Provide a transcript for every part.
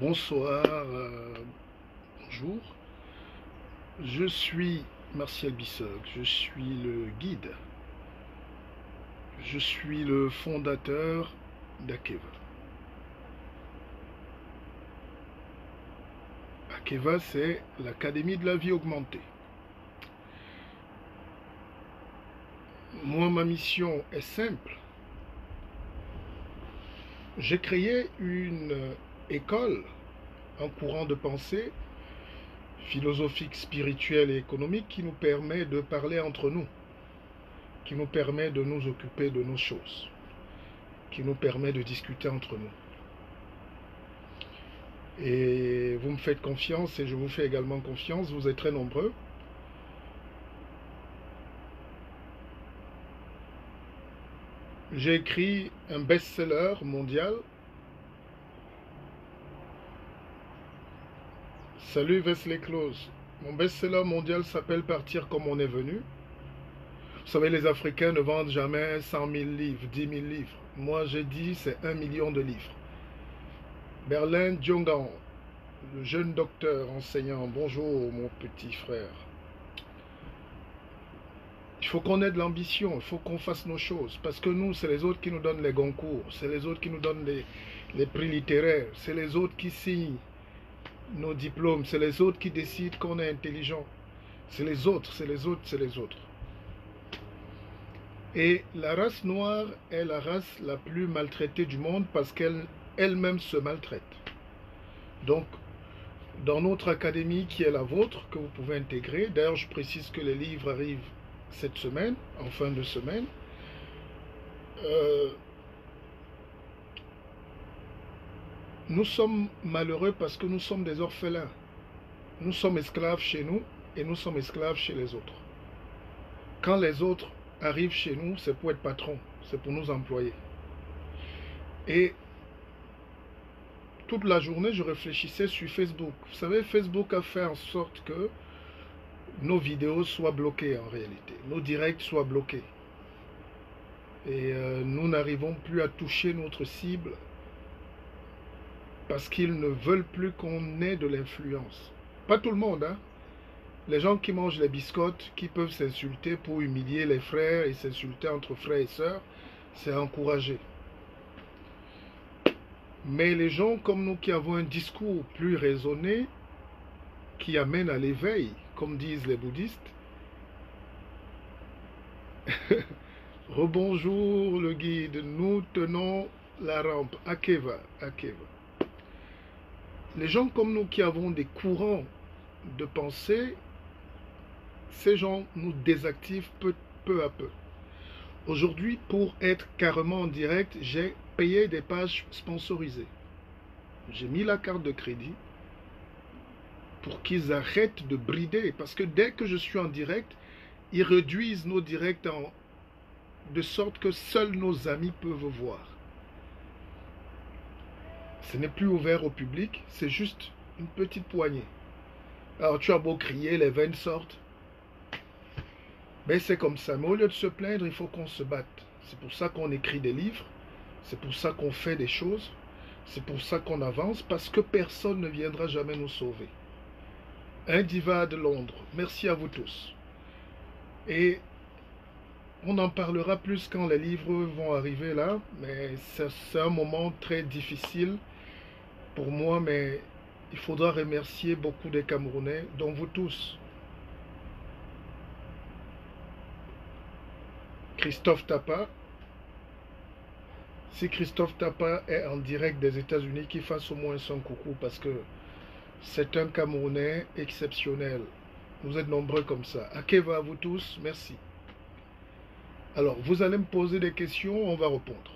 Bonsoir, bonjour. Je suis Martial Bissog, je suis le guide. Je suis le fondateur d'Akeva. Akeva, c'est l'Académie de la vie augmentée. Moi, ma mission est simple. J'ai créé une école, un courant de pensée philosophique, spirituel et économique qui nous permet de parler entre nous, qui nous permet de nous occuper de nos choses, qui nous permet de discuter entre nous. Et vous me faites confiance et je vous fais également confiance, vous êtes très nombreux. J'ai écrit un best-seller mondial. Salut Wesley Close. Mon best-seller mondial s'appelle Partir comme on est venu. Vous savez, les Africains ne vendent jamais 100 000 livres, 10 000 livres. Moi, j'ai dit c'est 1 million de livres. Berlin Djongan, le jeune docteur enseignant. Bonjour mon petit frère. Il faut qu'on ait de l'ambition, il faut qu'on fasse nos choses. Parce que nous, c'est les autres qui nous donnent les Goncourt, c'est les autres qui nous donnent les prix littéraires, c'est les autres qui signent nos diplômes, c'est les autres qui décident qu'on est intelligent. C'est les autres, c'est les autres, c'est les autres. Et la race noire est la race la plus maltraitée du monde parce qu'elle elle-même se maltraite. Donc, dans notre académie qui est la vôtre, que vous pouvez intégrer, d'ailleurs je précise que les livres arrivent cette semaine, en fin de semaine, nous sommes malheureux parce que nous sommes des orphelins. Nous sommes esclaves chez nous et nous sommes esclaves chez les autres. Quand les autres arrivent chez nous, c'est pour être patron, c'est pour nous employer. Et toute la journée, je réfléchissais sur Facebook. Vous savez, Facebook a fait en sorte que nos vidéos soient bloquées en réalité, nos directs soient bloqués. Et nous n'arrivons plus à toucher notre cible parce qu'ils ne veulent plus qu'on ait de l'influence. Pas tout le monde, hein. Les gens qui mangent les biscottes, qui peuvent s'insulter pour humilier les frères et s'insulter entre frères et sœurs, c'est encouragé. Mais les gens comme nous qui avons un discours plus raisonné, qui amène à l'éveil, comme disent les bouddhistes, rebonjour le guide, nous tenons la rampe, Akeva, Akeva. Les gens comme nous qui avons des courants de pensée, ces gens nous désactivent peu à peu. Aujourd'hui, pour être carrément en direct, j'ai payé des pages sponsorisées. J'ai mis la carte de crédit pour qu'ils arrêtent de brider. Parce que dès que je suis en direct, ils réduisent nos directs de sorte que seuls nos amis peuvent voir. Ce n'est plus ouvert au public, c'est juste une petite poignée. Alors tu as beau crier, les veines sortent. Mais c'est comme ça. Mais au lieu de se plaindre, il faut qu'on se batte. C'est pour ça qu'on écrit des livres. C'est pour ça qu'on fait des choses. C'est pour ça qu'on avance. Parce que personne ne viendra jamais nous sauver. Un diva de Londres. Merci à vous tous. Et on en parlera plus quand les livres vont arriver là. Mais c'est un moment très difficile pour moi. Mais il faudra remercier beaucoup des Camerounais, dont vous tous. Christophe Tapa. Si Christophe Tapa est en direct des États-Unis, qu'il fasse au moins son coucou parce que c'est un Camerounais exceptionnel. Vous êtes nombreux comme ça. Akeva à vous tous, merci. Alors, vous allez me poser des questions, on va répondre.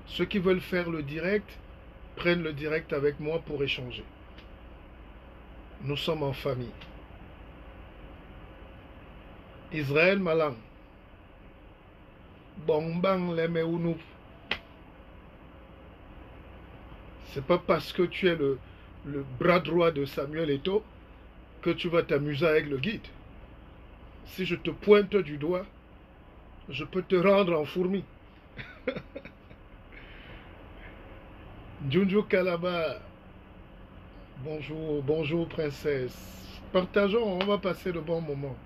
Ceux qui veulent faire le direct, prennent le direct avec moi pour échanger. Nous sommes en famille. Israël Malang. Bongbang Lemeunou. C'est pas parce que tu es le bras droit de Samuel Eto'o que tu vas t'amuser avec le guide. Si je te pointe du doigt, je peux te rendre en fourmi. Junju Kalaba, Bonjour, bonjour princesse. Partageons, on va passer de bons moments.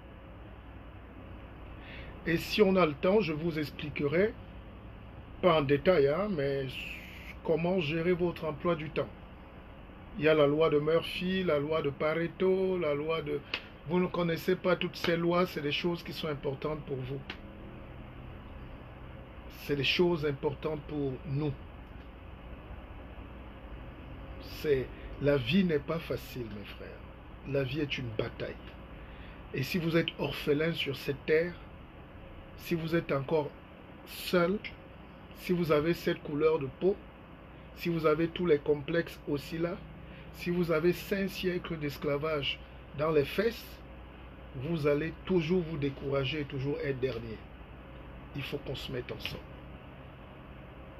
Et si on a le temps, je vous expliquerai, pas en détail, hein, mais comment gérer votre emploi du temps. Il y a la loi de Murphy, la loi de Pareto, la loi de... Vous ne connaissez pas toutes ces lois, c'est des choses qui sont importantes pour vous. C'est des choses importantes pour nous. La vie n'est pas facile, mes frères. La vie est une bataille. Et si vous êtes orphelin sur cette terre, si vous êtes encore seul, si vous avez cette couleur de peau, si vous avez tous les complexes aussi là, si vous avez 5 siècles d'esclavage dans les fesses, vous allez toujours vous décourager et toujours être dernier. Il faut qu'on se mette ensemble.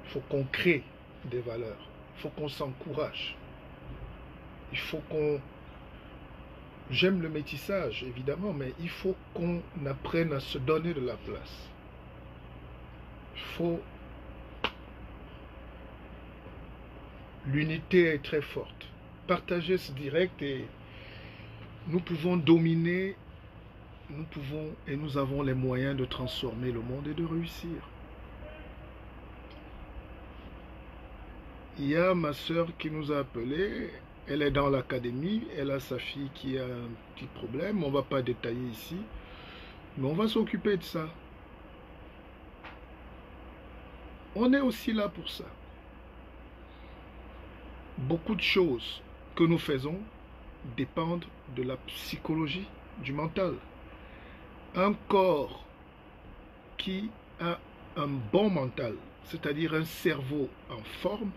Il faut qu'on crée des valeurs. Il faut qu'on s'encourage. Il faut qu'on... J'aime le métissage, évidemment, mais il faut qu'on apprenne à se donner de la place. Il faut... L'unité est très forte. Partagez ce direct et nous pouvons dominer, nous pouvons et nous avons les moyens de transformer le monde et de réussir. Il y a ma soeur qui nous a appelé, elle est dans l'académie, elle a sa fille qui a un petit problème, on ne va pas détailler ici, mais on va s'occuper de ça. On est aussi là pour ça. Beaucoup de choses que nous faisons dépendent de la psychologie, du mental. Un corps qui a un bon mental, c'est-à-dire un cerveau en forme,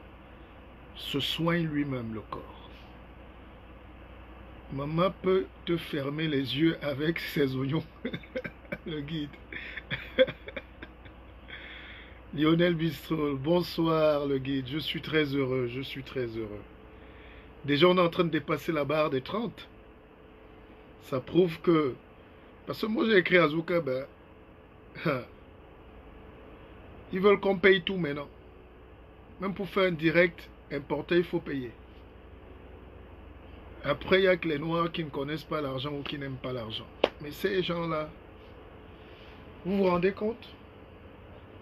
se soigne lui-même le corps. Maman peut te fermer les yeux avec ses oignons. Le guide. Lionel Bistrol, bonsoir le guide. Je suis très heureux, je suis très heureux. Déjà on est en train de dépasser la barre des 30. Ça prouve que... Parce que moi j'ai écrit à Zuckerberg. Ils veulent qu'on paye tout maintenant. Même pour faire un direct importé, il faut payer. Après, il n'y a que les Noirs qui ne connaissent pas l'argent ou qui n'aiment pas l'argent. Mais ces gens-là, vous vous rendez compte?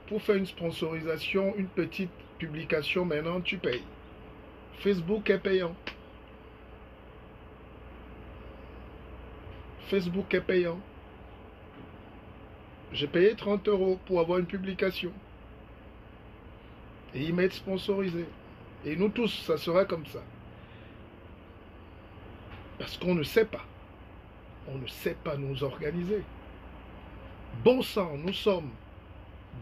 Pour faire une sponsorisation, une petite publication, maintenant, tu payes. Facebook est payant. Facebook est payant. J'ai payé 30 € pour avoir une publication. Et ils m'aident sponsorisé. Et nous tous, ça sera comme ça. Parce qu'on ne sait pas. On ne sait pas nous organiser. Bon sang, nous sommes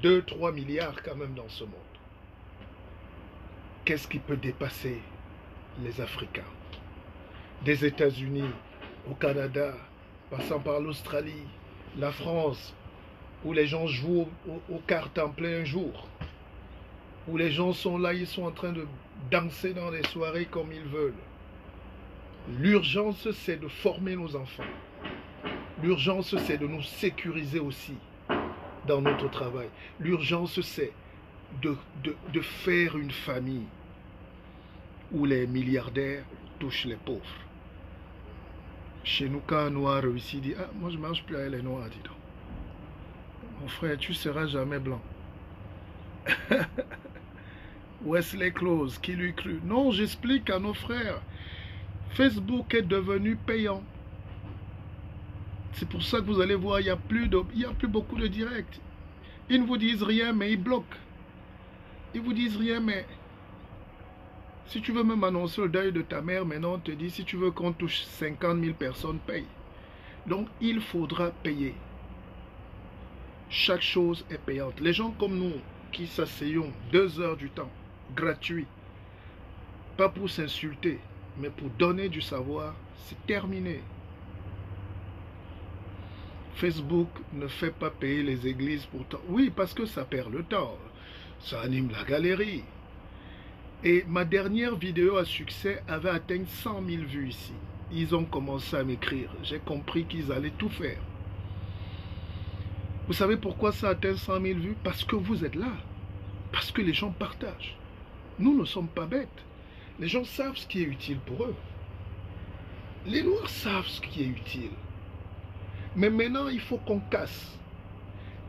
2-3 milliards quand même dans ce monde. Qu'est-ce qui peut dépasser les Africains? Des États-Unis au Canada, passant par l'Australie, la France, où les gens jouent aux cartes en plein jour, où les gens sont là, ils sont en train de danser dans les soirées comme ils veulent. L'urgence, c'est de former nos enfants. L'urgence, c'est de nous sécuriser aussi dans notre travail. L'urgence, c'est de faire une famille où les milliardaires touchent les pauvres. Chez nous, quand un noir réussit, dit « Ah, moi je ne marche plus avec les noirs, dis donc. Mon frère, tu ne seras jamais blanc. » Wesley Close, qui lui crut? Non, j'explique à nos frères. Facebook est devenu payant. C'est pour ça que vous allez voir, il n'y a plus beaucoup de directs. Ils ne vous disent rien, mais ils bloquent. Ils vous disent rien, mais si tu veux même annoncer le deuil de ta mère, maintenant on te dit, si tu veux qu'on touche 50 000 personnes, paye. Donc il faudra payer. Chaque chose est payante. Les gens comme nous, qui s'asseyons 2 heures du temps, gratuit, pas pour s'insulter, mais pour donner du savoir, c'est terminé. Facebook ne fait pas payer les églises pourtant. Oui, parce que ça perd le temps. Ça anime la galerie. Et ma dernière vidéo à succès avait atteint 100 000 vues ici. Ils ont commencé à m'écrire. J'ai compris qu'ils allaient tout faire. Vous savez pourquoi ça atteint 100 000 vues? Parce que vous êtes là. Parce que les gens partagent. Nous ne sommes pas bêtes. Les gens savent ce qui est utile pour eux. Les Noirs savent ce qui est utile. Mais maintenant, il faut qu'on casse.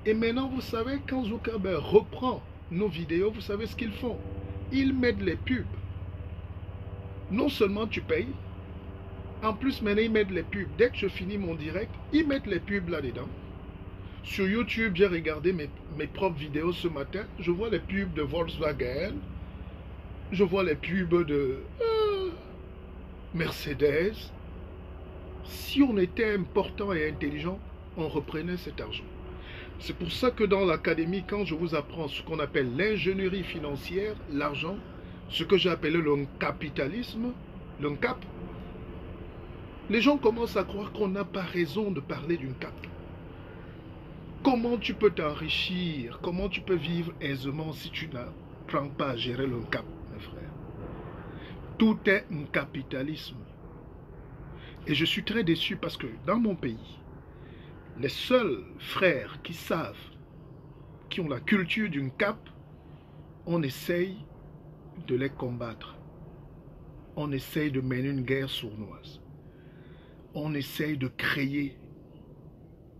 Et maintenant, vous savez, quand Zuckerberg reprend nos vidéos, vous savez ce qu'ils font? Ils mettent les pubs. Non seulement tu payes, en plus maintenant ils mettent les pubs. Dès que je finis mon direct, ils mettent les pubs là-dedans. Sur YouTube, j'ai regardé mes propres vidéos ce matin. Je vois les pubs de Volkswagen. Je vois les pubs de Mercedes. Si on était important et intelligent, on reprenait cet argent. C'est pour ça que dans l'académie, quand je vous apprends ce qu'on appelle l'ingénierie financière, l'argent, ce que j'ai appelé le capitalisme, le cap, les gens commencent à croire qu'on n'a pas raison de parler d'une cap. Comment tu peux t'enrichir? Comment tu peux vivre aisément si tu n'apprends pas à gérer le cap, mes frères? Tout est un capitalisme. Et je suis très déçu parce que dans mon pays, les seuls frères qui savent, qui ont la culture d'une cap, on essaye de les combattre. On essaye de mener une guerre sournoise. On essaye de créer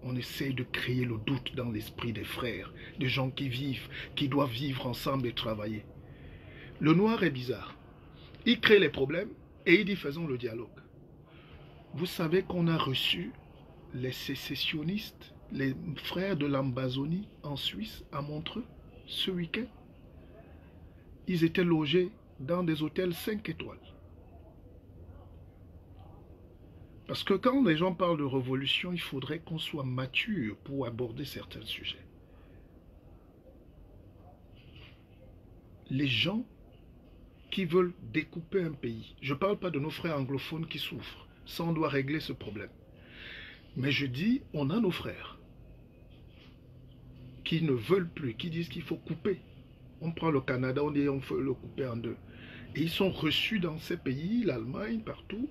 le doute dans l'esprit des frères, des gens qui vivent, qui doivent vivre ensemble et travailler. Le noir est bizarre. Il crée les problèmes et il dit faisons le dialogue. Vous savez qu'on a reçu les sécessionnistes, les frères de l'Ambazonie en Suisse, à Montreux, ce week-end. Ils étaient logés dans des hôtels 5 étoiles. Parce que quand les gens parlent de révolution, il faudrait qu'on soit mature pour aborder certains sujets. Les gens qui veulent découper un pays, je ne parle pas de nos frères anglophones qui souffrent, ça on doit régler ce problème. Mais je dis, on a nos frères qui ne veulent plus, qui disent qu'il faut couper. On prend le Canada, on dit on faut le couper en deux. Et ils sont reçus dans ces pays, l'Allemagne, partout,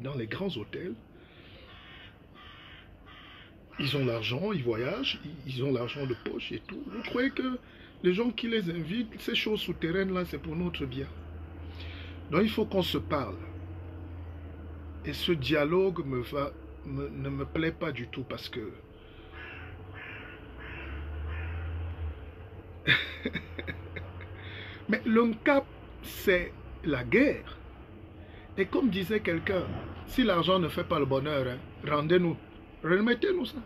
dans les grands hôtels. Ils ont l'argent, ils voyagent, ils ont l'argent de poche et tout. Vous croyez que les gens qui les invitent, ces choses souterraines-là, c'est pour notre bien? Donc il faut qu'on se parle. Et ce dialogue ne me plaît pas du tout parce que mais le cap, c'est la guerre. Et comme disait quelqu'un, si l'argent ne fait pas le bonheur, hein, rendez-nous, remettez-nous ça.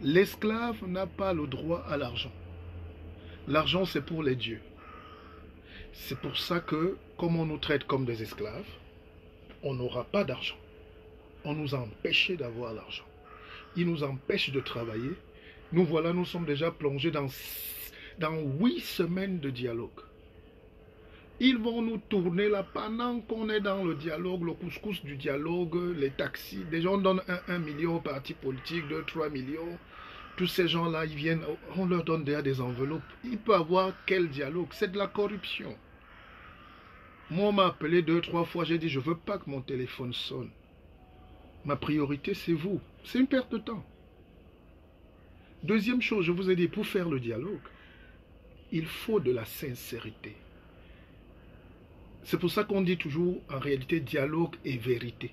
L'esclave n'a pas le droit à l'argent. L'argent, c'est pour les dieux. C'est pour ça que, comme on nous traite comme des esclaves, on n'aura pas d'argent. On nous a empêchés d'avoir l'argent. Ils nous empêchent de travailler. Nous voilà, nous sommes déjà plongés dans 8 semaines de dialogue. Ils vont nous tourner là pendant qu'on est dans le dialogue, le couscous du dialogue, les taxis. Des gens donnent 1 million aux partis politiques, 2-3 millions. Tous ces gens-là, ils viennent, on leur donne déjà des enveloppes. Il peut avoir quel dialogue? C'est de la corruption. Moi, on m'a appelé 2-3 fois, j'ai dit, je ne veux pas que mon téléphone sonne. Ma priorité, c'est vous. C'est une perte de temps. Deuxième chose, je vous ai dit, pour faire le dialogue, il faut de la sincérité. C'est pour ça qu'on dit toujours, en réalité, dialogue et vérité.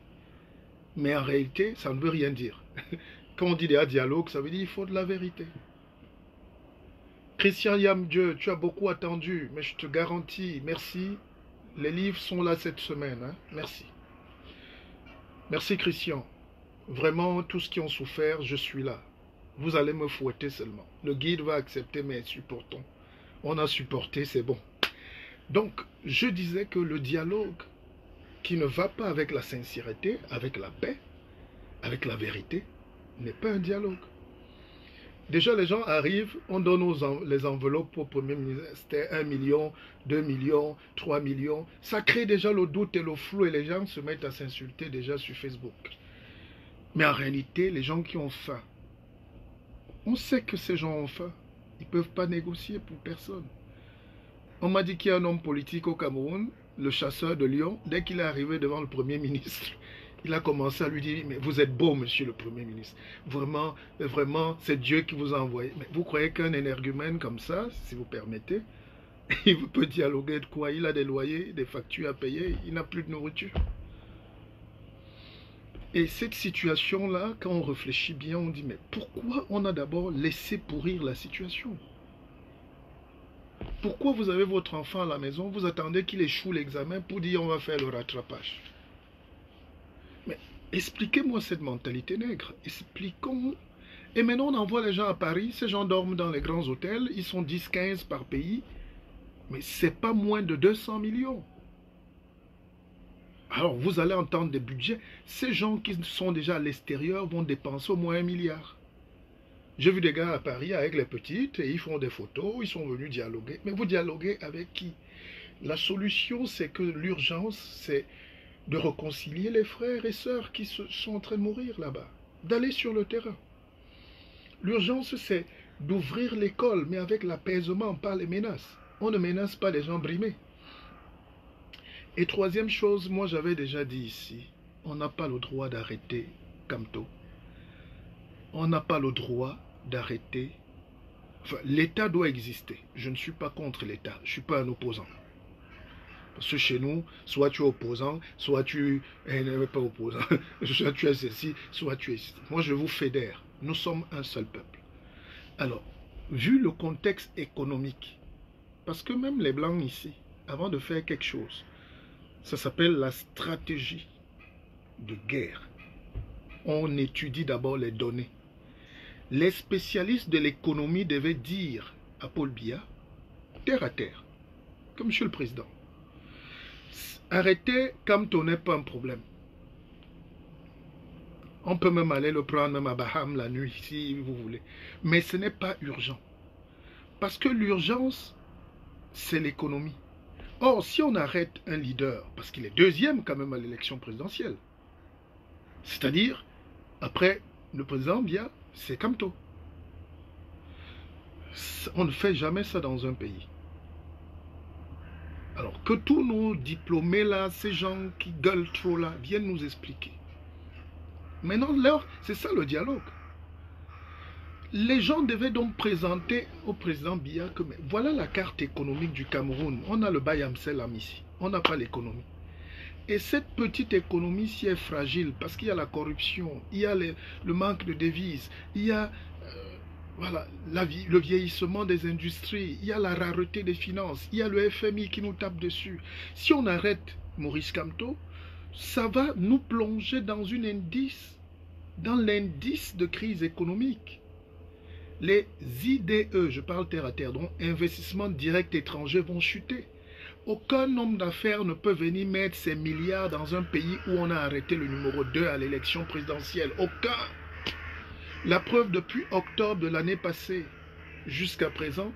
Mais en réalité, ça ne veut rien dire. Quand on dit déjà dialogue, ça veut dire qu'il faut de la vérité. Christian Yamdieu, tu as beaucoup attendu, mais je te garantis, merci. Les livres sont là cette semaine. Hein? Merci. Merci Christian. Vraiment, tous qui ont souffert, je suis là. Vous allez me fouetter seulement. Le guide va accepter, mais supportons. On a supporté, c'est bon. Donc, je disais que le dialogue qui ne va pas avec la sincérité, avec la paix, avec la vérité, n'est pas un dialogue. Déjà, les gens arrivent, on donne les enveloppes au Premier ministre, c'était 1 million, 2 millions, 3 millions. Ça crée déjà le doute et le flou et les gens se mettent à s'insulter déjà sur Facebook. Mais en réalité, les gens qui ont faim, on sait que ces gens ont faim. Ils ne peuvent pas négocier pour personne. On m'a dit qu'il y a un homme politique au Cameroun, le chasseur de lions, dès qu'il est arrivé devant le Premier ministre, il a commencé à lui dire, mais vous êtes beau, monsieur le Premier ministre. Vraiment, vraiment, c'est Dieu qui vous a envoyé. Mais vous croyez qu'un énergumène comme ça, si vous permettez, il peut dialoguer de quoi? Il a des loyers, des factures à payer, il n'a plus de nourriture. Et cette situation-là, quand on réfléchit bien, on dit, mais pourquoi on a d'abord laissé pourrir la situation? Pourquoi vous avez votre enfant à la maison, vous attendez qu'il échoue l'examen pour dire on va faire le rattrapage? Mais expliquez-moi cette mentalité nègre. Expliquons. Et maintenant on envoie les gens à Paris, ces gens dorment dans les grands hôtels, ils sont 10, 15 par pays, mais c'est pas moins de 200 millions. Alors vous allez entendre des budgets, ces gens qui sont déjà à l'extérieur vont dépenser au moins 1 milliard. J'ai vu des gars à Paris avec les petites et ils font des photos, ils sont venus dialoguer. Mais vous dialoguez avec qui? La solution, c'est que l'urgence, c'est de réconcilier les frères et sœurs qui sont en train de mourir là-bas, d'aller sur le terrain. L'urgence, c'est d'ouvrir l'école, mais avec l'apaisement, pas les menaces. On ne menace pas les gens brimés. Et troisième chose, moi j'avais déjà dit ici, on n'a pas le droit d'arrêter Kamto. On n'a pas le droit d'arrêter. Enfin, l'État doit exister. Je ne suis pas contre l'État. Je ne suis pas un opposant. Parce que chez nous, soit tu es opposant, soit tu n'es pas opposant. Soit tu es ceci, soit tu es ceci. Moi, je vous fédère. Nous sommes un seul peuple. Alors, vu le contexte économique, parce que même les Blancs ici, avant de faire quelque chose, ça s'appelle la stratégie de guerre. On étudie d'abord les données. Les spécialistes de l'économie devaient dire à Paul Biya, terre à terre, comme Monsieur le Président, arrêtez Kamto n'est pas un problème. On peut même aller le prendre même à Baham la nuit si vous voulez. Mais ce n'est pas urgent. Parce que l'urgence, c'est l'économie. Or, si on arrête un leader, parce qu'il est deuxième quand même à l'élection présidentielle, c'est-à-dire, après le président Biya, c'est Kamto. On ne fait jamais ça dans un pays. Alors que tous nos diplômés là, ces gens qui gueulent trop là, viennent nous expliquer. Maintenant, c'est ça le dialogue. Les gens devaient donc présenter au président Biya que voilà la carte économique du Cameroun. On a le Bayamselam ici. On n'a pas l'économie. Et cette petite économie si est fragile parce qu'il y a la corruption, il y a le manque de devises, il y a voilà, le vieillissement des industries, il y a la rareté des finances, il y a le FMI qui nous tape dessus. Si on arrête Maurice Kamto, ça va nous plonger dans l'indice de crise économique. Les IDE, je parle terre à terre, donc investissements directs étrangers vont chuter. Aucun homme d'affaires ne peut venir mettre ses milliards dans un pays où on a arrêté le numéro 2 à l'élection présidentielle. Aucun. La preuve, depuis octobre de l'année passée jusqu'à présent,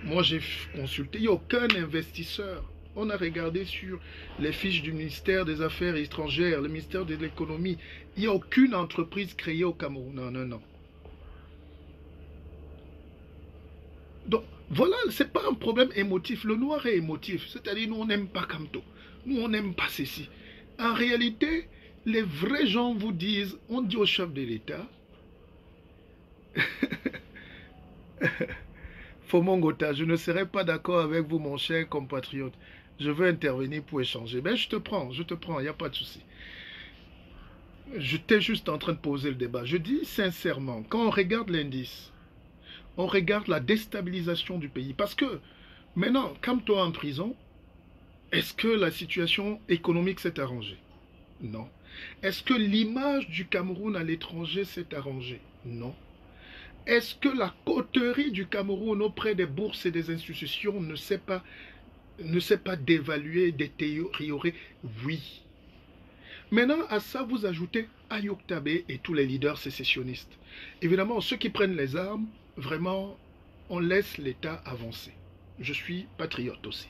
moi j'ai consulté, il n'y a aucun investisseur. On a regardé sur les fiches du ministère des Affaires étrangères, le ministère de l'économie. Il n'y a aucune entreprise créée au Cameroun. Non, non, non. Donc, voilà, ce n'est pas un problème émotif. Le noir est émotif. C'est-à-dire, nous, on n'aime pas Kamto. Nous, on n'aime pas ceci. En réalité, les vrais gens vous disent, on dit au chef de l'État, Fomongota, je ne serai pas d'accord avec vous, mon cher compatriote. Je veux intervenir pour échanger. Ben, je te prends, il n'y a pas de souci. J'étais juste en train de poser le débat. Je dis sincèrement, quand on regarde l'indice, on regarde la déstabilisation du pays. Parce que, maintenant, Kamto en prison, est-ce que la situation économique s'est arrangée? Non. Est-ce que l'image du Cameroun à l'étranger s'est arrangée? Non. Est-ce que la coterie du Cameroun auprès des bourses et des institutions ne s'est pas dévaluée, détériorée? Oui. Maintenant, à ça, vous ajoutez Ayok Tabé et tous les leaders sécessionnistes. Évidemment, ceux qui prennent les armes, vraiment, on laisse l'État avancer. Je suis patriote aussi.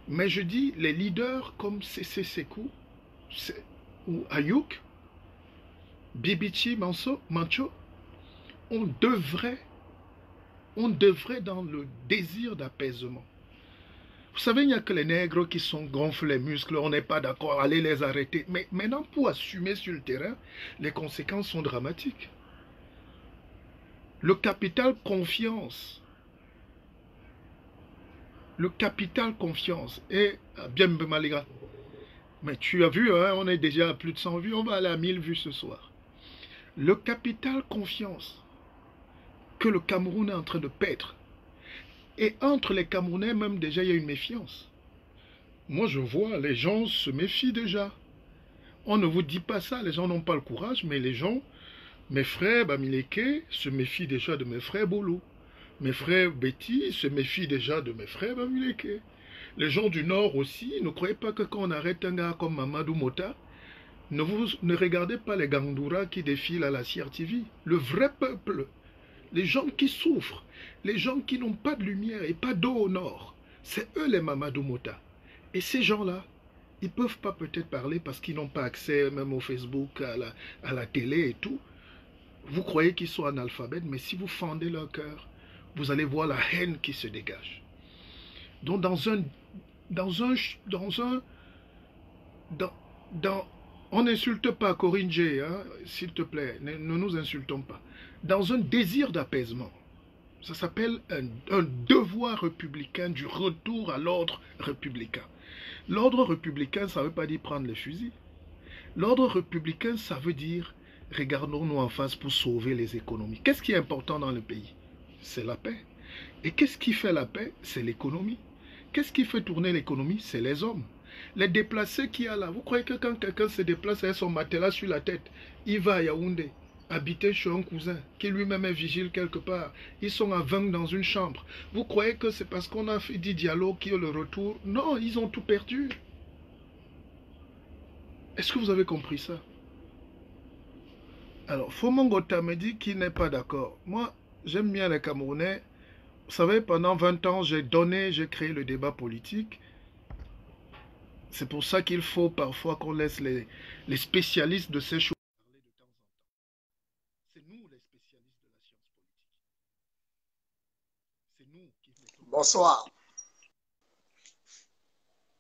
Mais je dis, les leaders comme Cécé Sékou ou Ayuk, Bibichi Mancho, on devrait dans le désir d'apaisement. Vous savez, il n'y a que les nègres qui sont gonflés les muscles, on n'est pas d'accord, allez les arrêter. Mais maintenant, pour assumer sur le terrain, les conséquences sont dramatiques. Le capital confiance et bien Maliga, Mais tu as vu, hein, on est déjà à plus de 100 vues, on va aller à 1000 vues ce soir. Le capital confiance que le Cameroun est en train de perdre. Et entre les Camerounais, même déjà, il y a une méfiance. Moi, je vois, les gens se méfient déjà. On ne vous dit pas ça, les gens n'ont pas le courage, mais les gens, mes frères Bamileke se méfient déjà de mes frères Bolo. Mes frères Betty se méfient déjà de mes frères Bamileke. Les gens du Nord aussi, ne croyez pas que quand on arrête un gars comme Mamadou Mota, ne regardez pas les Gandoura qui défilent à la CRTV. Le vrai peuple, les gens qui souffrent, les gens qui n'ont pas de lumière et pas d'eau au Nord, c'est eux les Mamadou Mota. Et ces gens-là, ils ne peuvent pas peut-être parler parce qu'ils n'ont pas accès même au Facebook, à la télé et tout. Vous croyez qu'ils sont analphabètes, mais si vous fendez leur cœur, vous allez voir la haine qui se dégage. Donc dans, dans, on n'insulte pas Corinne J, hein, s'il te plaît, ne nous insultons pas. Dans un désir d'apaisement, ça s'appelle un devoir républicain du retour à l'ordre républicain. L'ordre républicain, ça ne veut pas dire prendre les fusils. L'ordre républicain, ça veut dire regardons-nous en face pour sauver les économies. Qu'est-ce qui est important dans le pays? C'est la paix. Et qu'est-ce qui fait la paix? C'est l'économie. Qu'est-ce qui fait tourner l'économie? C'est les hommes. Les déplacés qu'il y a là, vous croyez que quand quelqu'un se déplace avec son matelas sur la tête, il va à Yaoundé, habiter chez un cousin, qui lui-même est vigile quelque part. Ils sont à 20 dans une chambre. Vous croyez que c'est parce qu'on a fait du dialogue qu'il y a le retour? Non, ils ont tout perdu. Est-ce que vous avez compris ça? Alors, Fomongota me dit qu'il n'est pas d'accord. Moi, j'aime bien les Camerounais. Vous savez, pendant 20 ans, j'ai créé le débat politique. C'est pour ça qu'il faut parfois qu'on laisse les spécialistes de ces choses parler de temps en temps. C'est nous les spécialistes de la science politique. C'est nous qui mettons. Bonsoir.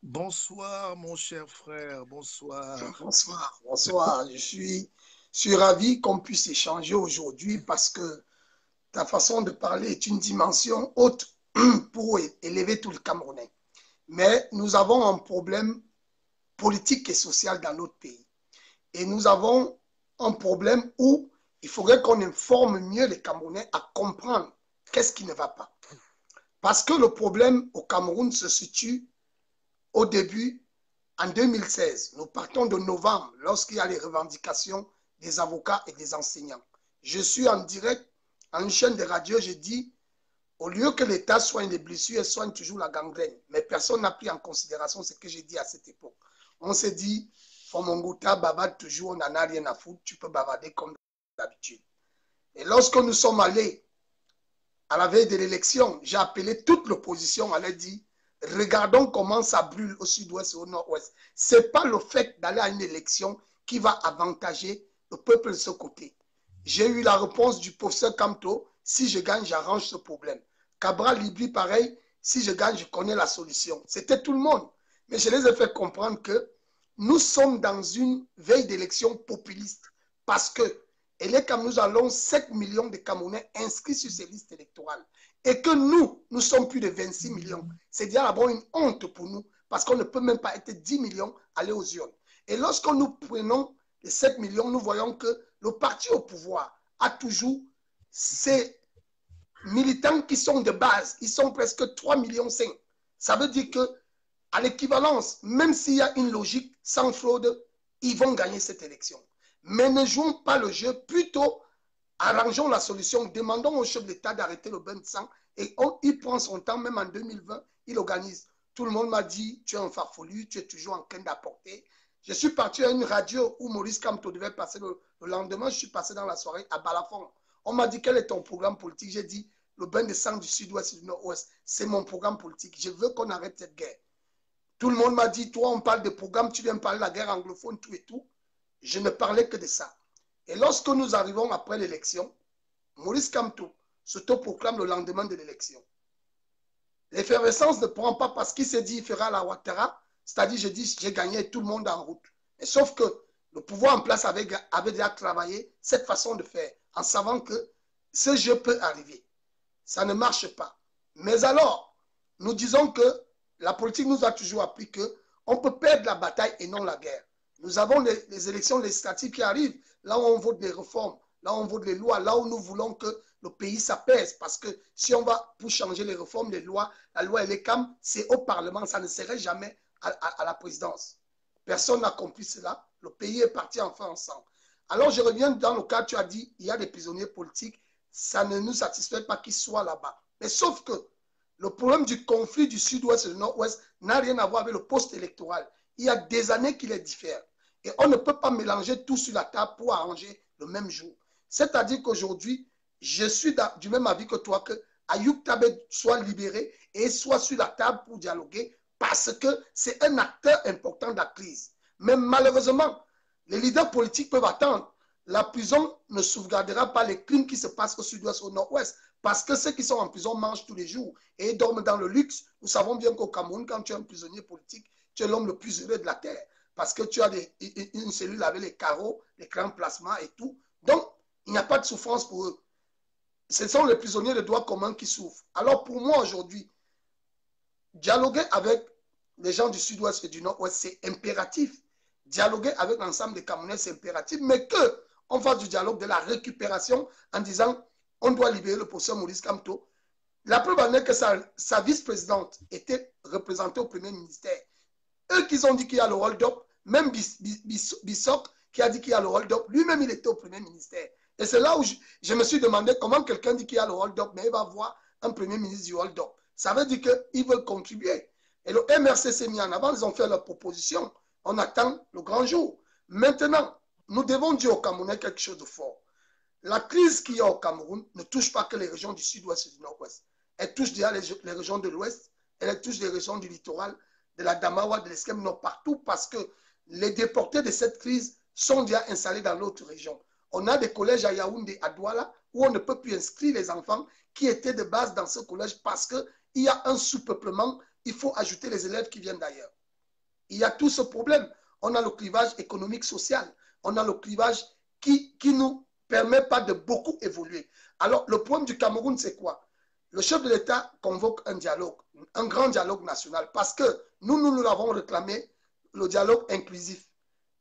Bonsoir, mon cher frère. Bonsoir. Bonsoir. Bonsoir. Je suis ravi qu'on puisse échanger aujourd'hui parce que ta façon de parler est une dimension haute pour élever tout le Camerounais. Mais nous avons un problème politique et social dans notre pays. Et nous avons un problème où il faudrait qu'on informe mieux les Camerounais à comprendre qu'est-ce qui ne va pas. Parce que le problème au Cameroun se situe au début, en 2016. Nous partons de novembre, lorsqu'il y a les revendications des avocats et des enseignants. Je suis en direct, en une chaîne de radio, je dis, au lieu que l'État soigne les blessures, il soigne toujours la gangrène. Mais personne n'a pris en considération ce que j'ai dit à cette époque. On s'est dit, Fomongota bavade toujours, on n'en a rien à foutre, tu peux bavader comme d'habitude. Et lorsque nous sommes allés à la veille de l'élection, j'ai appelé toute l'opposition, elle a dit, regardons comment ça brûle au sud-ouest et au nord-ouest. Ce n'est pas le fait d'aller à une élection qui va avantager le peuple de ce côté. J'ai eu la réponse du professeur Kamto, si je gagne, j'arrange ce problème. Cabral Libri, pareil, si je gagne, je connais la solution. C'était tout le monde. Mais je les ai fait comprendre que nous sommes dans une veille d'élection populiste parce que, et les nous allons 7 millions de Camerounais inscrits sur ces listes électorales. Et que nous sommes plus de 26 millions. C'est déjà d'abord une honte pour nous, parce qu'on ne peut même pas être 10 millions aller aux urnes. Et lorsque nous prenons les 7 millions, nous voyons que le parti au pouvoir a toujours ces militants qui sont de base. Ils sont presque 3,5 millions. Ça veut dire que, à l'équivalence, même s'il y a une logique sans fraude, ils vont gagner cette élection. Mais ne jouons pas le jeu, plutôt arrangeons la solution, demandons au chef de l'État d'arrêter le bain de sang et il prend son temps, même en 2020, il organise. Tout le monde m'a dit, tu es un farfelu, tu es toujours en train d'apporter. Je suis parti à une radio où Maurice Kamto devait passer le lendemain, je suis passé dans la soirée à Balafon. On m'a dit, quel est ton programme politique? J'ai dit, le bain de sang du sud-ouest et du nord-ouest, c'est mon programme politique. Je veux qu'on arrête cette guerre. Tout le monde m'a dit, toi, on parle de programme, tu viens parler de la guerre anglophone, tout et tout. Je ne parlais que de ça. Et lorsque nous arrivons après l'élection, Maurice Kamto s'autoproclame le lendemain de l'élection. L'effervescence ne prend pas parce qu'il s'est dit qu'il fera la Ouattara, c'est-à-dire je dis j'ai gagné tout le monde en route. Et sauf que le pouvoir en place avait déjà travaillé cette façon de faire, en savant que ce jeu peut arriver. Ça ne marche pas. Mais alors, nous disons que la politique nous a toujours appris que On peut perdre la bataille et non la guerre. Nous avons les élections législatives qui arrivent, là où on vote des réformes, là où on vote les lois, là où nous voulons que le pays s'apaise. Parce que si on va pour changer les réformes, les lois, la loi et les CAM, c'est au Parlement, ça ne serait jamais à la présidence. Personne n'a compris cela. Le pays est parti enfin ensemble. Alors je reviens dans le cas, tu as dit, il y a des prisonniers politiques, ça ne nous satisfait pas qu'ils soient là-bas. Mais sauf que le problème du conflit du sud-ouest et du nord-ouest n'a rien à voir avec le poste électoral. Il y a des années qu'il est différent. Et on ne peut pas mélanger tout sur la table pour arranger le même jour. C'est-à-dire qu'aujourd'hui, je suis du même avis que toi, que Ayoub Tabet soit libéré et soit sur la table pour dialoguer parce que c'est un acteur important de la crise. Mais malheureusement, les leaders politiques peuvent attendre. La prison ne sauvegardera pas les crimes qui se passent au sud-ouest, au nord-ouest, parce que ceux qui sont en prison mangent tous les jours et dorment dans le luxe. Nous savons bien qu'au Cameroun, quand tu es un prisonnier politique, tu es l'homme le plus heureux de la terre, parce que tu as une cellule avec les carreaux, les grands placements et tout. Donc, il n'y a pas de souffrance pour eux. Ce sont les prisonniers de droit commun qui souffrent. Alors pour moi aujourd'hui, dialoguer avec les gens du sud-ouest et du nord-ouest, c'est impératif. Dialoguer avec l'ensemble des Camerounais, c'est impératif, mais qu'on fasse du dialogue, de la récupération en disant on doit libérer le professeur Maurice Kamto. La preuve en est que sa vice-présidente était représentée au premier ministère. Eux qui ont dit qu'il y a le hold-up, même Bissok qui a dit qu'il y a le hold-up, lui-même il était au premier ministère. Et c'est là où je me suis demandé comment quelqu'un dit qu'il y a le hold-up, mais il va voir un premier ministre du hold-up. Ça veut dire qu'ils veulent contribuer. Et le MRC s'est mis en avant, ils ont fait leur proposition. On attend le grand jour. Maintenant, nous devons dire aux Camerounais quelque chose de fort. La crise qu'il y a au Cameroun ne touche pas que les régions du sud-ouest et du nord-ouest. Elle touche déjà les régions de l'ouest, elle touche les régions du littoral, de la Damawa, de l'Esquem Nord, partout, parce que les déportés de cette crise sont déjà installés dans l'autre région. On a des collèges à Yaoundé, à Douala, où on ne peut plus inscrire les enfants qui étaient de base dans ce collège parce qu'il y a un sous-peuplement, il faut ajouter les élèves qui viennent d'ailleurs. Il y a tout ce problème. On a le clivage économique, social. On a le clivage qui nous permet pas de beaucoup évoluer. Alors, le problème du Cameroun, c'est quoi? Le chef de l'État convoque un dialogue, un grand dialogue national, parce que nous l'avons réclamé, le dialogue inclusif.